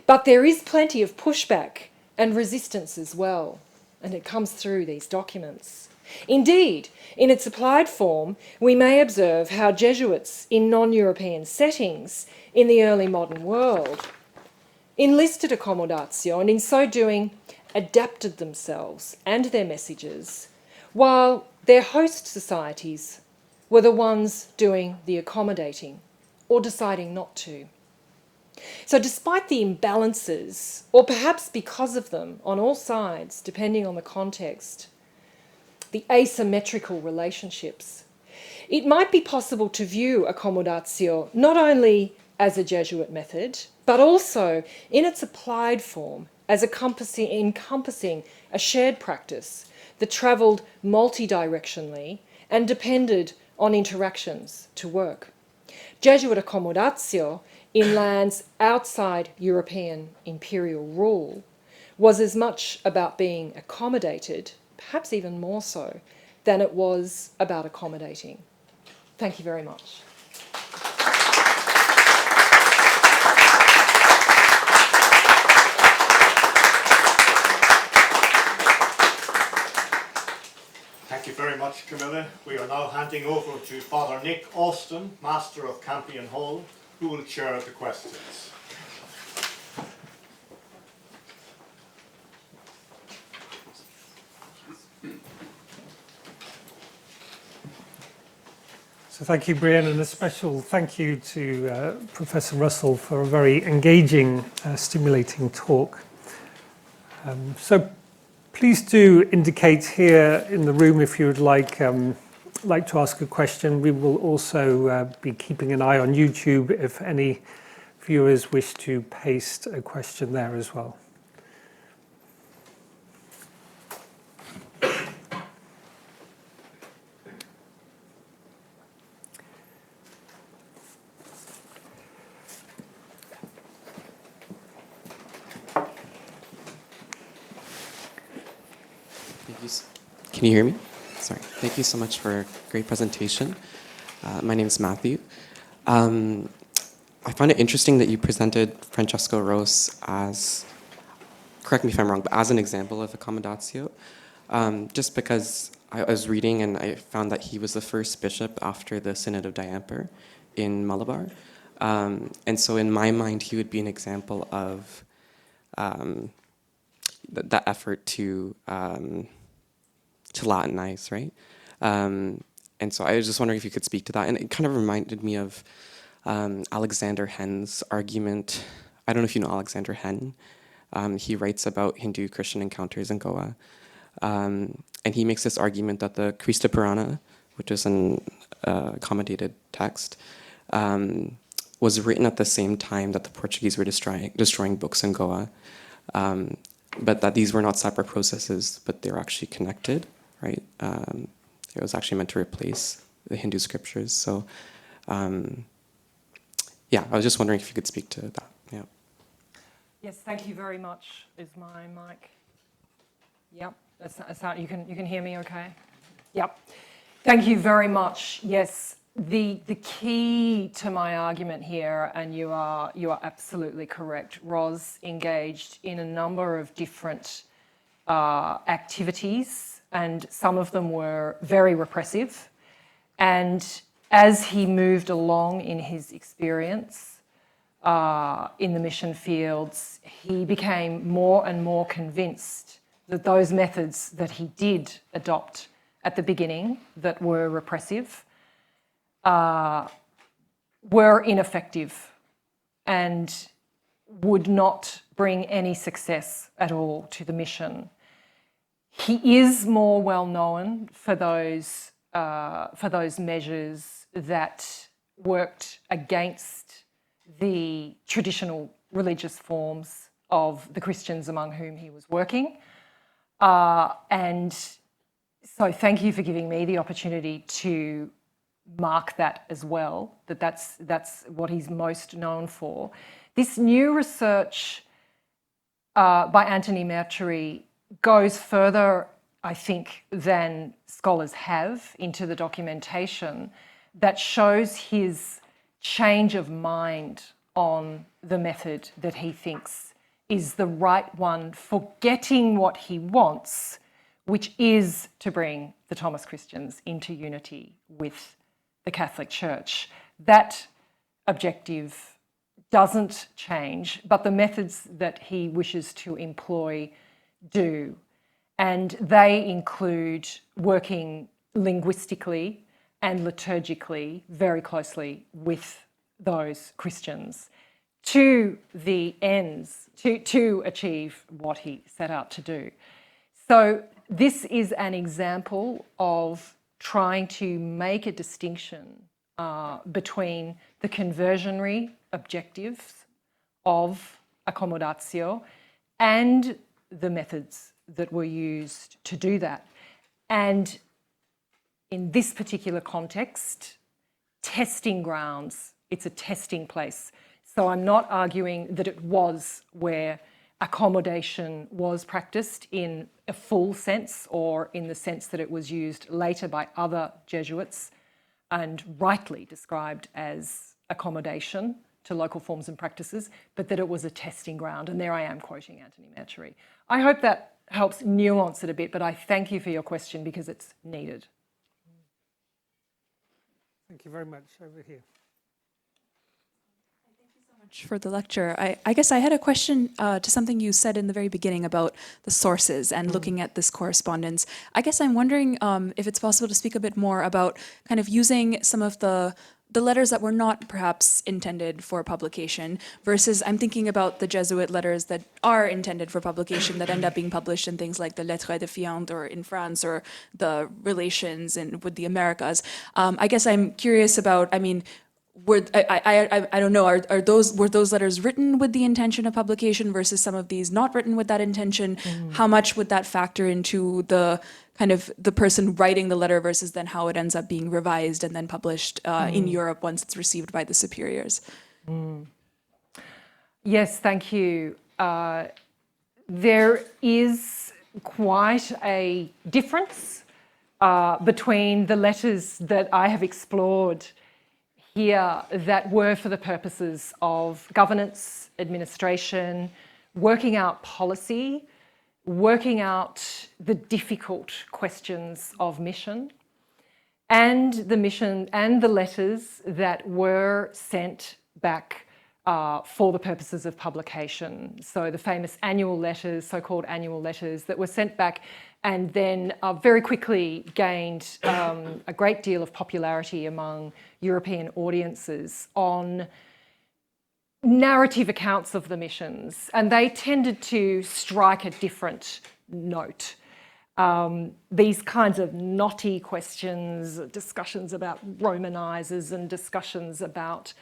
But there is plenty of pushback and resistance as well, and it comes through these documents. Indeed, in its applied form, we may observe how Jesuits in non-European settings in the early modern world enlisted accommodatio and in so doing adapted themselves and their messages, while their host societies were the ones doing the accommodating or deciding not to. So despite the imbalances, or perhaps because of them on all sides, depending on the context, the asymmetrical relationships, it might be possible to view accommodatio not only as a Jesuit method, but also in its applied form as encompassing a shared practice that travelled multidirectionally and depended on interactions to work. Jesuit accommodatio in lands outside European imperial rule was as much about being accommodated, perhaps even more so, than it was about accommodating. Thank you very much.
Thank you very much, Camilla. We are now handing over to Father Nick Austin, Master of Campion Hall, who will chair the questions.
So thank you, Brian, and a special thank you to Professor Russell for a very engaging, stimulating talk. So please do indicate here in the room if you would like to ask a question. We will also be keeping an eye on YouTube if any viewers wish to paste a question there as well.
Can you hear me? Sorry. Thank you so much for a great presentation. My name is Matthew. I find it interesting that you presented Francesco Ros as, correct me if I'm wrong, but as an example of accommodatio, just because I was reading and I found that he was the first bishop after the Synod of Diamper in Malabar. And so in my mind, he would be an example of that effort to Latinize, right? And so I was just wondering if you could speak to that. And it kind of reminded me of Alexander Hen's argument. I don't know if you know Alexander Hen. He writes about Hindu-Christian encounters in Goa. And he makes this argument that the Krista Purana, which is an accommodated text, was written at the same time that the Portuguese were destroying books in Goa. But that these were not separate processes, but they were actually connected, right? It was actually meant to replace the Hindu scriptures. So, yeah, I was just wondering if you could speak to that. Yeah.
Yes, thank you very much. Is my mic? Yep, that's how you can hear me okay? Yep. Thank you very much. Yes, the key to my argument here, and you are absolutely correct, Ros engaged in a number of different activities, and some of them were very repressive. And as he moved along in his experience in the mission fields, he became more and more convinced that those methods that he did adopt at the beginning that were repressive were ineffective and would not bring any success at all to the mission. He is more well known for those measures that worked against the traditional religious forms of the Christians among whom he was working. And so thank you for giving me the opportunity to mark that as well, that's what he's most known for. This new research by Anthony Mercury goes further I think, than scholars have into the documentation that shows his change of mind on the method that he thinks is the right one for getting what he wants, which is to bring the Thomas Christians into unity with the Catholic Church. That objective doesn't change, but the methods that he wishes to employ do. And they include working linguistically and liturgically very closely with those Christians to the ends, to achieve what he set out to do. So this is an example of trying to make a distinction between the conversionary objectives of accommodatio and the methods that were used to do that. And in this particular context, testing grounds, it's a testing place. So I'm not arguing that it was where accommodation was practiced in a full sense or in the sense that it was used later by other Jesuits and rightly described as accommodation to local forms and practices, but that it was a testing ground. And there I am quoting Anthony Mancheri. I hope that helps nuance it a bit, but I thank you for your question because it's needed.
Thank you very much. Over here.
For the lecture. I guess I had a question to something you said in the very beginning about the sources and looking at this correspondence. I guess I'm wondering if it's possible to speak a bit more about kind of using some of the letters that were not perhaps intended for publication versus I'm thinking about the Jesuit letters that are intended for publication that end up being published in things like the Lettres Défiantes or in France or the relations with the Americas. I guess I'm curious about, I don't know, were those letters written with the intention of publication versus some of these not written with that intention? How much would that factor into the kind of the person writing the letter versus then how it ends up being revised and then published in Europe once it's received by the superiors?
Yes, thank you. There is quite a difference between the letters that I have explored here that were for the purposes of governance, administration, working out policy, working out the difficult questions of mission, and the letters that were sent back for the purposes of publication. So the famous annual letters, so-called annual letters that were sent back and then very quickly gained a great deal of popularity among European audiences on narrative accounts of the missions, and they tended to strike a different note. These kinds of knotty questions, discussions about Romanizers and discussions about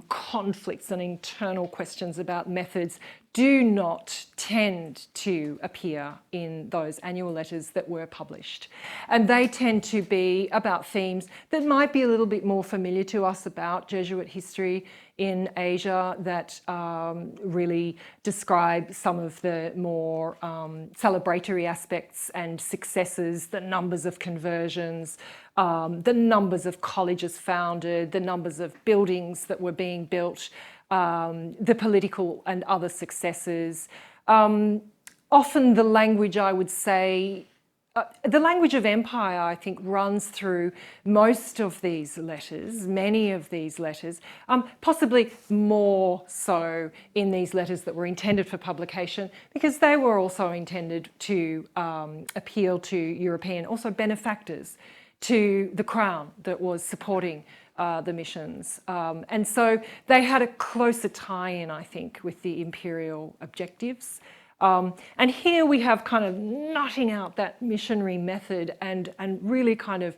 conflicts and internal questions about methods do not tend to appear in those annual letters that were published. And they tend to be about themes that might be a little bit more familiar to us about Jesuit history in Asia, that really describe some of the more celebratory aspects and successes, the numbers of conversions, the numbers of colleges founded, the numbers of buildings that were being built, the political and other successes. Often the language, I would say, the language of empire, I think, runs through most of these letters, many of these letters, possibly more so in these letters that were intended for publication, because they were also intended to appeal to European, also benefactors, to the crown that was supporting the missions. And so they had a closer tie-in, I think, with the imperial objectives. And here we have kind of knotting out that missionary method and really kind of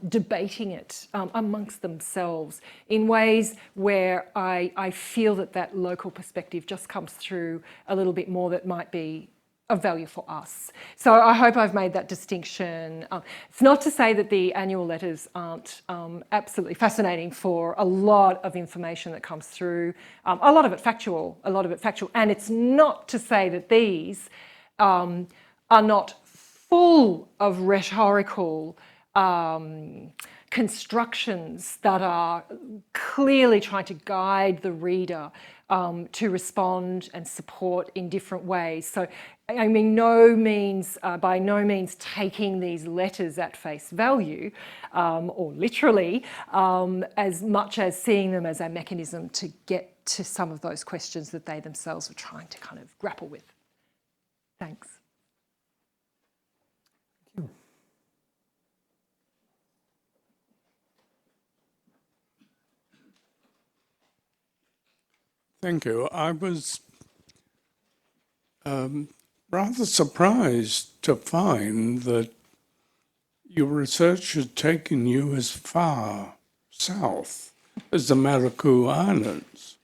debating it amongst themselves in ways where I feel that local perspective just comes through a little bit more that might be of value for us. So I hope I've made that distinction. It's not to say that the annual letters aren't absolutely fascinating for a lot of information that comes through, a lot of it factual. And it's not to say that these are not full of rhetorical constructions that are clearly trying to guide the reader to respond and support in different ways. So, I mean, by no means taking these letters at face value, or literally, as much as seeing them as a mechanism to get to some of those questions that they themselves are trying to kind of grapple with. Thanks.
Thank you. I was rather surprised to find that your research had taken you as far south as the Maracaibo Islands.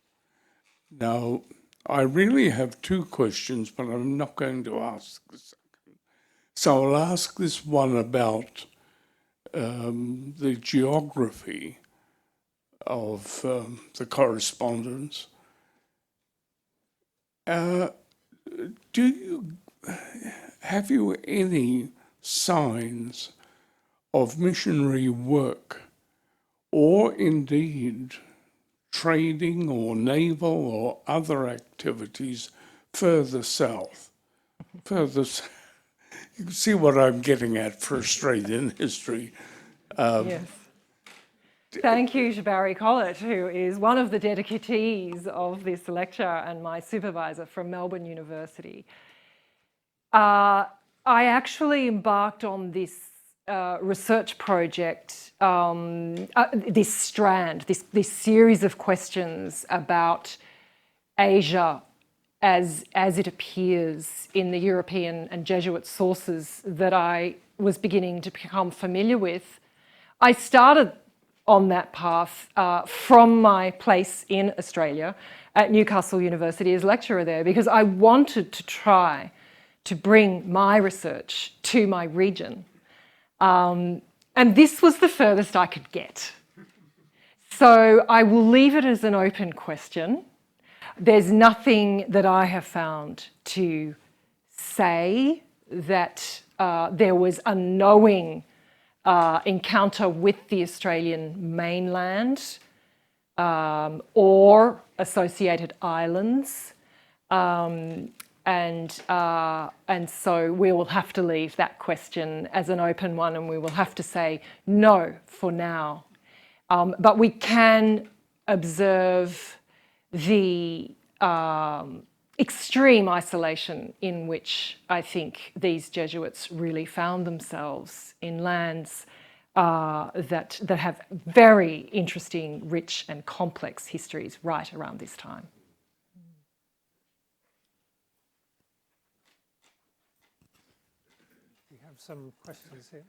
Now, I really have two questions, but I'm not going to ask the second. So I'll ask this one about the geography of the correspondence. Have you any signs of missionary work or indeed trading or naval or other activities further south? You can see what I'm getting at for Australian history.
Yes. Thank you to Barry Collett, who is one of the dedicatees of this lecture and my supervisor from Melbourne University. I actually embarked on this research project, this strand, this series of questions about Asia as it appears in the European and Jesuit sources that I was beginning to become familiar with. I started on that path from my place in Australia at Newcastle University as lecturer there, because I wanted to try to bring my research to my region. And this was the furthest I could get. So I will leave it as an open question. There's nothing that I have found to say that there was a knowing encounter with the Australian mainland or associated islands. And so we will have to leave that question as an open one, and we will have to say no for now. But we can observe the extreme isolation in which I think these Jesuits really found themselves in lands that have very interesting, rich and complex histories right around this time.
We have some questions here.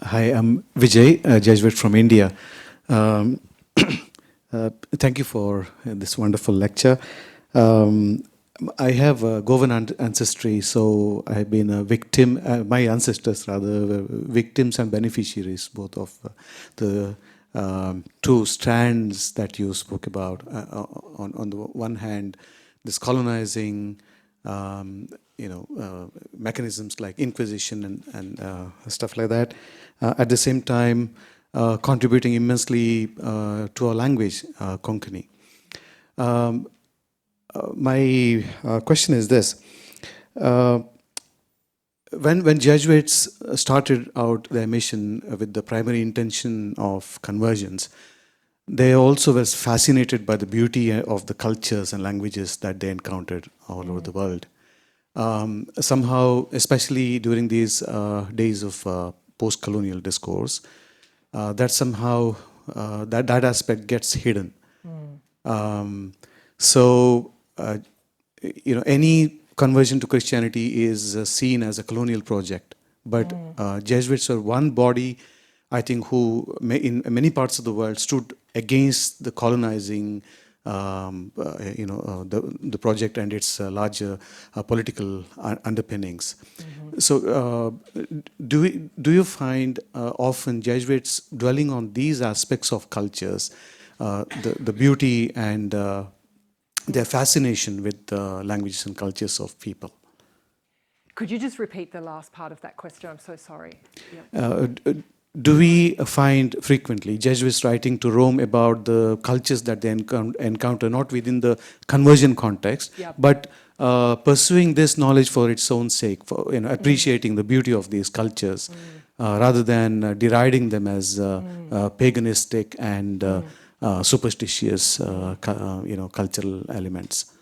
Hi, I'm Vijay, a Jesuit from India. Thank you for this wonderful lecture. I have a Goan ancestry, so I have been a victim, my ancestors rather, were victims and beneficiaries, both of the two strands that you spoke about. On the one hand, this colonizing, mechanisms like Inquisition and stuff like that. At the same time, contributing immensely to our language, Konkani. My question is this. When Jesuits started out their mission with the primary intention of conversions, they also were fascinated by the beauty of the cultures and languages that they encountered all over the world. Somehow, especially during these days of post-colonial discourse, that somehow that aspect gets hidden. Any conversion to Christianity is seen as a colonial project, but Jesuits are one body, I think, who in many parts of the world stood against the colonizing, the project and its larger political underpinnings. So, do you find often Jesuits dwelling on these aspects of cultures, the beauty and their fascination with the languages and cultures of people.
Could you just repeat the last part of that question? I'm so sorry. Yep.
Do we find frequently Jesuits writing to Rome about the cultures that they encounter, not within the conversion context,
Yep.
but pursuing this knowledge for its own sake, for appreciating the beauty of these cultures, rather than deriding them as paganistic and superstitious, cultural elements?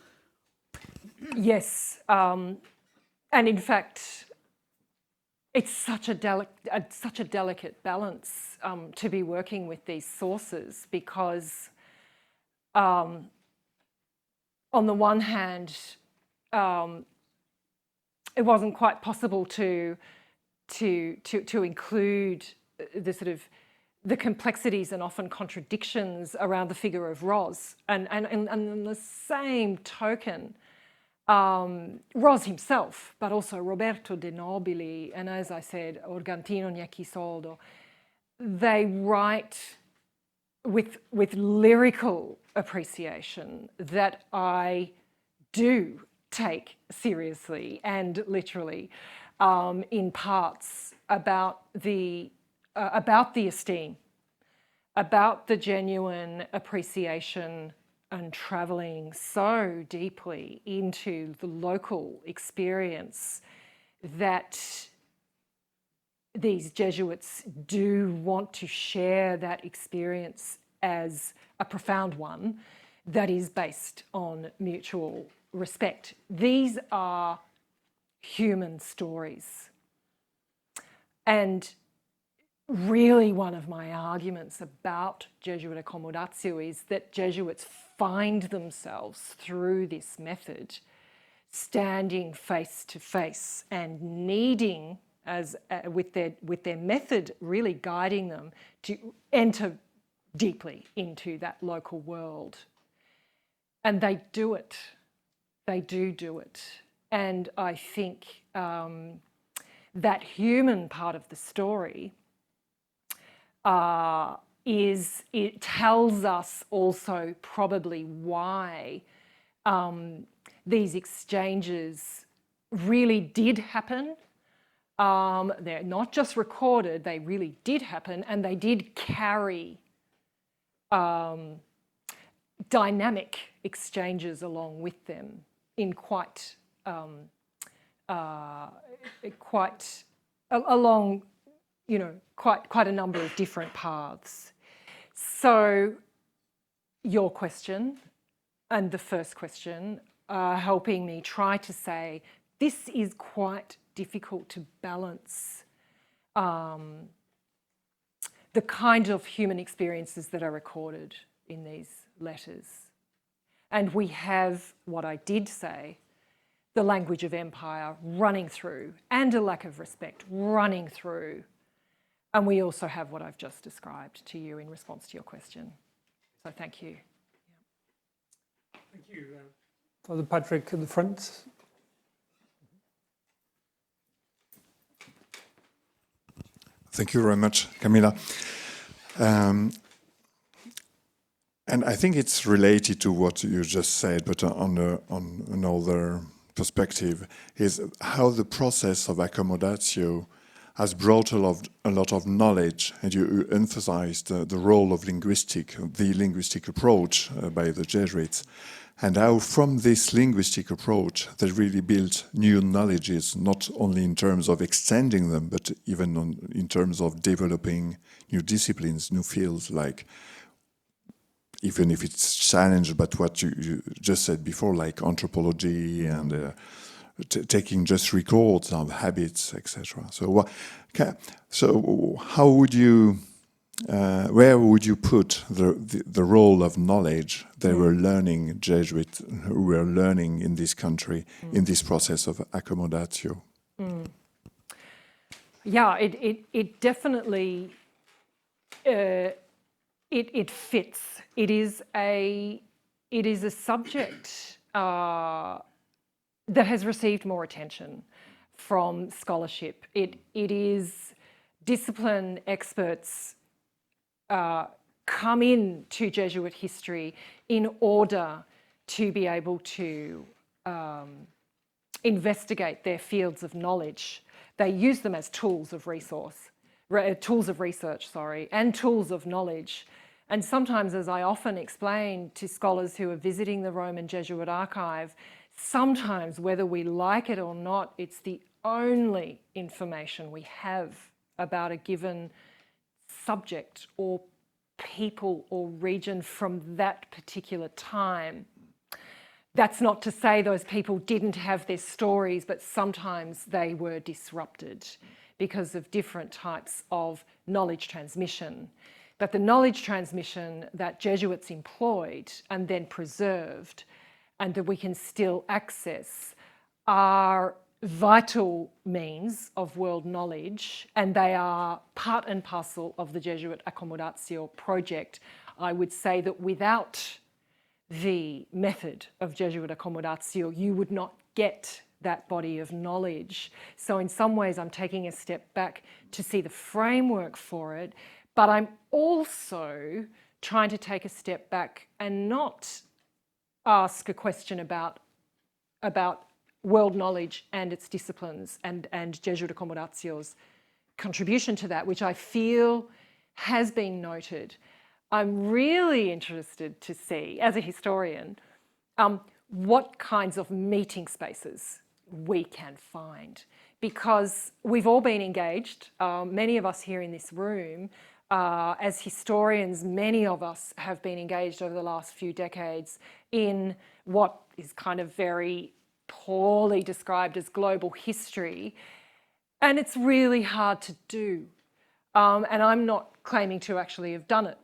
Yes, and in fact, it's such a delicate balance to be working with these sources, because on the one hand, it wasn't quite possible to include the sort of the complexities and often contradictions around the figure of Ros, and on the same token, Ros himself, but also Roberto de Nobili, and as I said, Organtino Gnacchisoldo, they write with lyrical appreciation that I do take seriously and literally, in parts, about the esteem, about the genuine appreciation and travelling so deeply into the local experience that these Jesuits do want to share that experience as a profound one that is based on mutual respect. These are human stories. And really one of my arguments about Jesuit accommodatio is that Jesuits find themselves through this method standing face to face and needing, as with their method really guiding them, to enter deeply into that local world. And they do it. They do it. And I think that human part of the story it tells us also probably why these exchanges really did happen. They're not just recorded, they really did happen, and they did carry dynamic exchanges along with them in quite along, quite a number of different paths. So your question and the first question are helping me try to say this is quite difficult to balance the kind of human experiences that are recorded in these letters. And we have, what I did say, the language of empire running through, and a lack of respect running through. And we also have what I've just described to you in response to your question. So thank you.
Thank you. Father Patrick at the front.
Thank you very much, Camilla. And I think it's related to what you just said, but on another perspective, is how the process of accommodatio has brought a lot of knowledge, and you emphasized the role of the linguistic approach by the Jesuits, and how from this linguistic approach they really built new knowledges, not only in terms of extending them, but even in terms of developing new disciplines, new fields, like, even if it's challenged, but what you just said before, like anthropology and taking just records of habits, etc. So, how would you, where would you put the role of knowledge they were learning, Jesuits who were learning in this country, in this process of accommodatio?
Yeah, it definitely it fits. It is a subject that has received more attention from scholarship. It is discipline experts come in to Jesuit history in order to be able to investigate their fields of knowledge. They use them as tools of research, and tools of knowledge. And sometimes, as I often explain to scholars who are visiting the Roman Jesuit archive, sometimes, whether we like it or not, it's the only information we have about a given subject or people or region from that particular time. That's not to say those people didn't have their stories, but sometimes they were disrupted because of different types of knowledge transmission. But the knowledge transmission that Jesuits employed and then preserved and that we can still access are vital means of world knowledge, and they are part and parcel of the Jesuit Accommodatio project. I would say that without the method of Jesuit Accommodatio, you would not get that body of knowledge. So in some ways, I'm taking a step back to see the framework for it, but I'm also trying to take a step back and not ask a question about world knowledge and its disciplines and Jesuit Accommodatio's contribution to that, which I feel has been noted. I'm really interested to see, as a historian, what kinds of meeting spaces we can find, because we've all been engaged, many of us here in this room, as historians, many of us have been engaged over the last few decades in what is kind of very poorly described as global history, and it's really hard to do. And I'm not claiming to actually have done it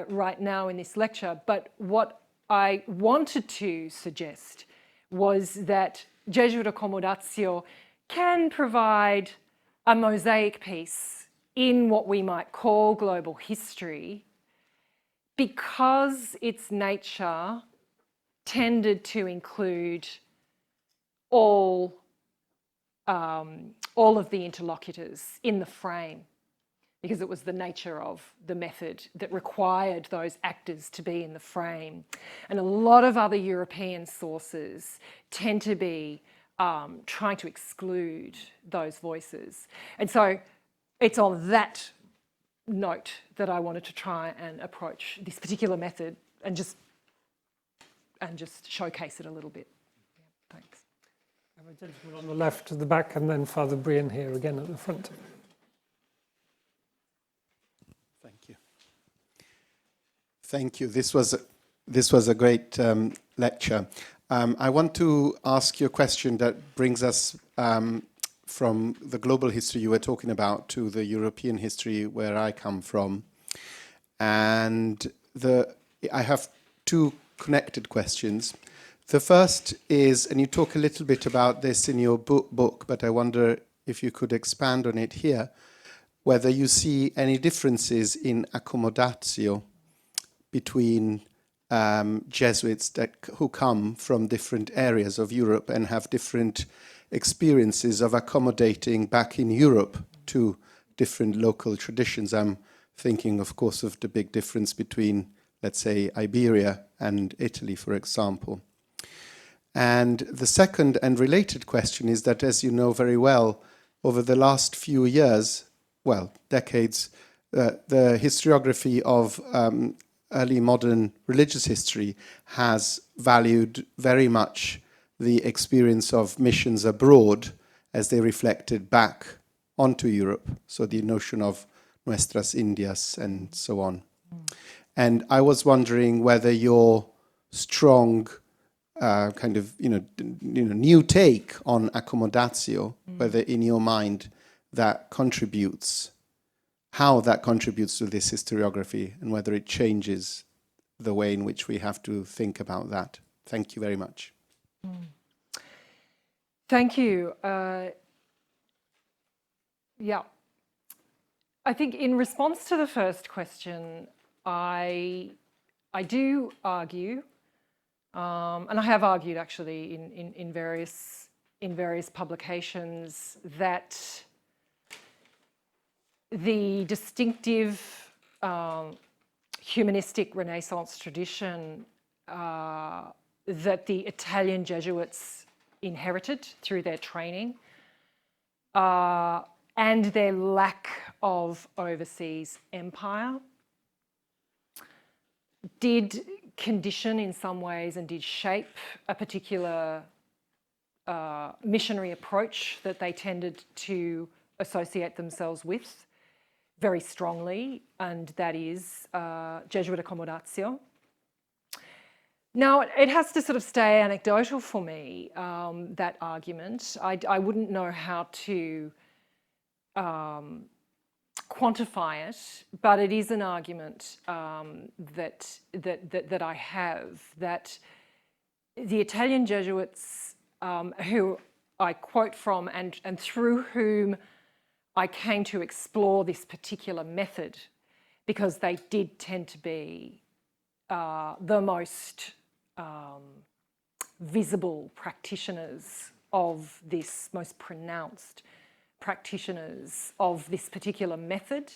right now in this lecture, but what I wanted to suggest was that Jesuit Accommodatio can provide a mosaic piece in what we might call global history, because its nature tended to include all of the interlocutors in the frame, because it was the nature of the method that required those actors to be in the frame. And a lot of other European sources tend to be trying to exclude those voices. And so it's on that note that I wanted to try and approach this particular method and just showcase it a little bit. Yeah, thanks.
I have a gentleman on the left at the back, and then Father Brian here again at the front.
Thank you. Thank you. This was a great lecture. I want to ask you a question that brings us from the global history you were talking about to the European history where I come from. And I have two connected questions. The first is, and you talk a little bit about this in your book, but I wonder if you could expand on it here, whether you see any differences in accommodatio between Jesuits who come from different areas of Europe and have different experiences of accommodating back in Europe to different local traditions. I'm thinking, of course, of the big difference between, let's say, Iberia and Italy, for example. And the second and related question is that, as you know very well, over the last few years, well, decades, the historiography of early modern religious history has valued very much the experience of missions abroad as they reflected back onto Europe. So the notion of Nuestras Indias and so on. And I was wondering whether your strong kind of new take on accommodatio, whether in your mind that contributes, how that contributes to this historiography, and whether it changes the way in which we have to think about that. Thank you very much.
Thank you. Yeah. I think in response to the first question, I do argue, and I have argued actually in various publications, that the distinctive humanistic Renaissance tradition that the Italian Jesuits inherited through their training and their lack of overseas empire did condition in some ways and did shape a particular missionary approach that they tended to associate themselves with very strongly, and that is Jesuit accommodatio. Now, it has to sort of stay anecdotal for me, that argument. I wouldn't know how to quantify it, but it is an argument that I have, that the Italian Jesuits, who I quote from and through whom I came to explore this particular method, because they did tend to be the most visible practitioners of this, most pronounced practitioners of this particular method,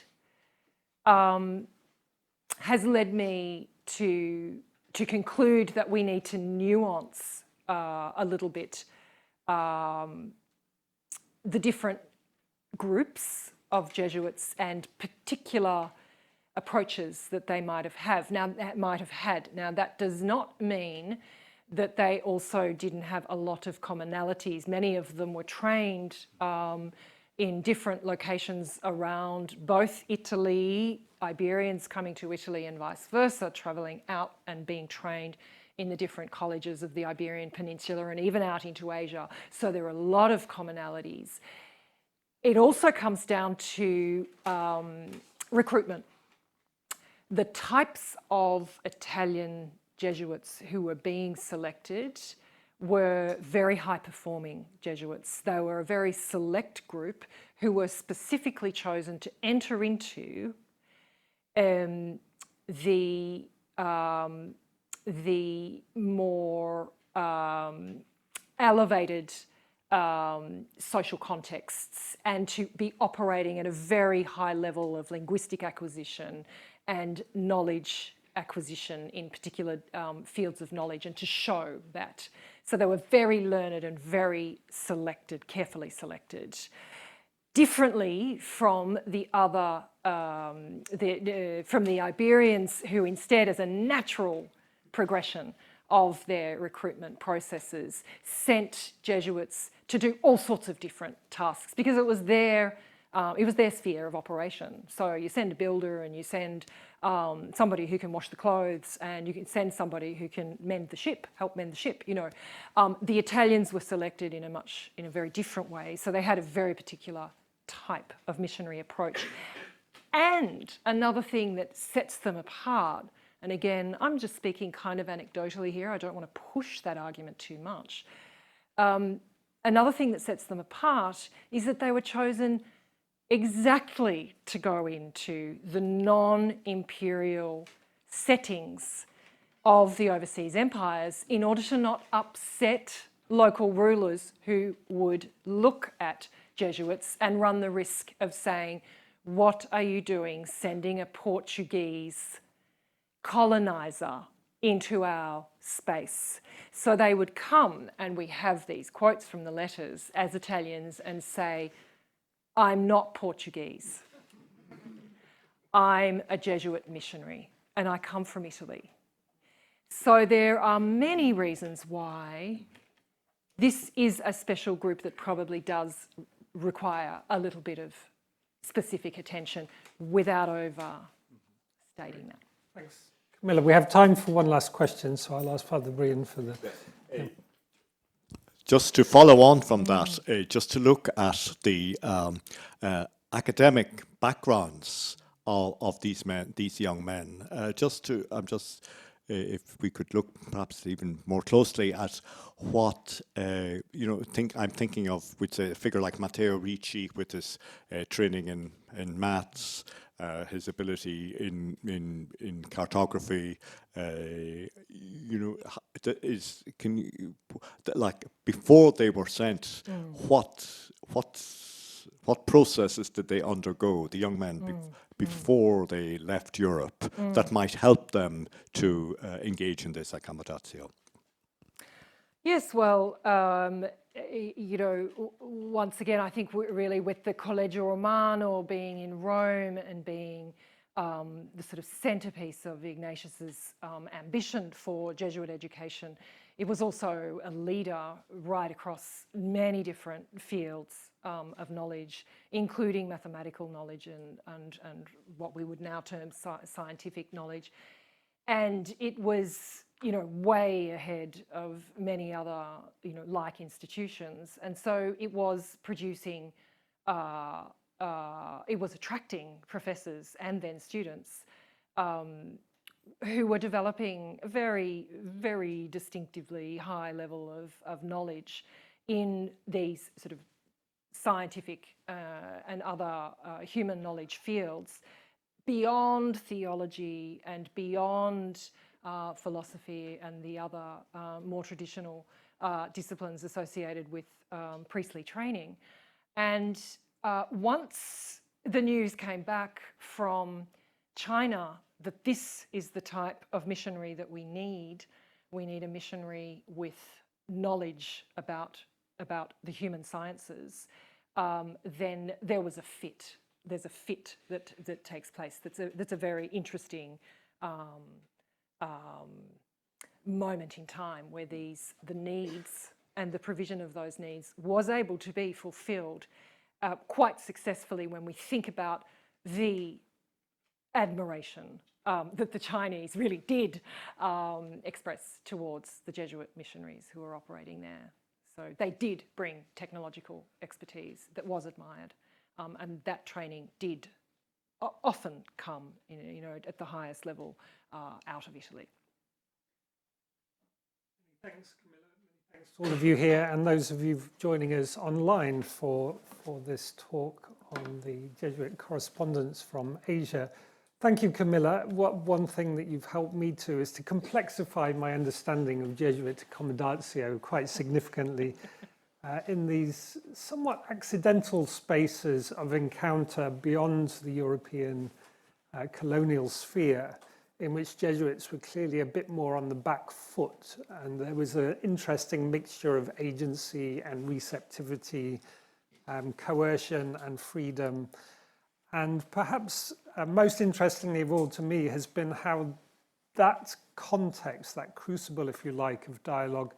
has led me to conclude that we need to nuance a little bit the different groups of Jesuits and particular approaches that they might have had. Now, that does not mean that they also didn't have a lot of commonalities. Many of them were trained in different locations around both Italy, Iberians coming to Italy and vice versa, travelling out and being trained in the different colleges of the Iberian Peninsula and even out into Asia. So there are a lot of commonalities. It also comes down to recruitment. The types of Italian Jesuits who were being selected were very high-performing Jesuits. They were a very select group who were specifically chosen to enter into the more elevated social contexts and to be operating at a very high level of linguistic acquisition and knowledge acquisition in particular fields of knowledge, and to show that. So they were very learned and very selected, carefully selected. Differently from the other, from the Iberians, who instead, as a natural progression of their recruitment processes, sent Jesuits to do all sorts of different tasks because it was their sphere of operation. So you send a builder and you send somebody who can wash the clothes, and you can send somebody who can help mend the ship, you know. The Italians were selected in a very different way. So they had a very particular type of missionary approach. And another thing that sets them apart, and again, I'm just speaking kind of anecdotally here, I don't want to push that argument too much. Another thing that sets them apart is that they were chosen exactly to go into the non-imperial settings of the overseas empires in order to not upset local rulers who would look at Jesuits and run the risk of saying, what are you doing sending a Portuguese colonizer into our space? So they would come, and we have these quotes from the letters, as Italians, and say, I'm not Portuguese. I'm a Jesuit missionary, and I come from Italy. So there are many reasons why this is a special group that probably does require a little bit of specific attention without overstating that.
Thanks. Camilla, we have time for one last question, so I'll ask Father Brian for the...
Just to follow on from that, just to look at the academic backgrounds of these young men, if we could look perhaps even more closely at what I'm thinking of with a figure like Matteo Ricci with his training in maths, his ability in cartography, before they were sent, what processes did they undergo, the young men, before they left Europe, that might help them to engage in this accommodatio?
Yes, well, you know, once again, I think really with the Collegio Romano being in Rome and being the sort of centerpiece of Ignatius's ambition for Jesuit education, it was also a leader right across many different fields of knowledge, including mathematical knowledge and what we would now term scientific knowledge. And it was, you know, way ahead of many other, you know, like institutions. And so it was producing, it was attracting professors and then students who were developing a very, very distinctively high level of knowledge in these sort of scientific and other human knowledge fields, beyond theology and beyond philosophy and the other more traditional disciplines associated with priestly training. And once the news came back from China that this is the type of missionary that we need a missionary with knowledge about the human sciences, then there was a fit. There's a fit that takes place. That's a very interesting moment in time where the needs and the provision of those needs was able to be fulfilled quite successfully when we think about the admiration that the Chinese really did express towards the Jesuit missionaries who were operating there. So they did bring technological expertise that was admired. And that training did often come, you know, at the highest level out of Italy.
Thanks, Camilla. Thanks to all of you here and those of you joining us online for this talk on the Jesuit correspondence from Asia. Thank you, Camilla. One thing that you've helped me to is to complexify my understanding of Jesuit accommodatio quite significantly. In these somewhat accidental spaces of encounter beyond the European colonial sphere, in which Jesuits were clearly a bit more on the back foot, and there was an interesting mixture of agency and receptivity, coercion and freedom. And perhaps most interestingly of all to me has been how that context, that crucible, if you like, of dialogue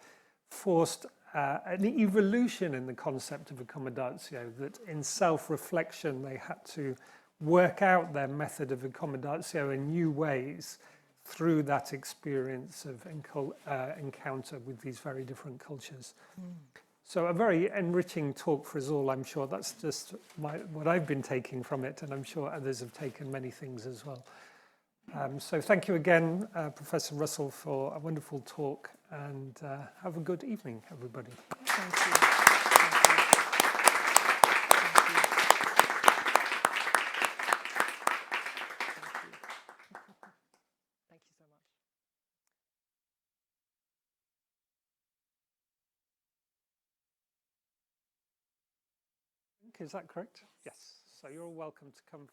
forced an evolution in the concept of accommodatio, that in self-reflection they had to work out their method of accommodatio in new ways through that experience of encounter with these very different cultures. So a very enriching talk for us all, I'm sure. That's just what I've been taking from it, and I'm sure others have taken many things as well. So thank you again, Professor Russell, for a wonderful talk, and have a good evening, everybody.
Thank you. Thank you. Thank you so much.
Is that correct? Yes. So you're all welcome to come.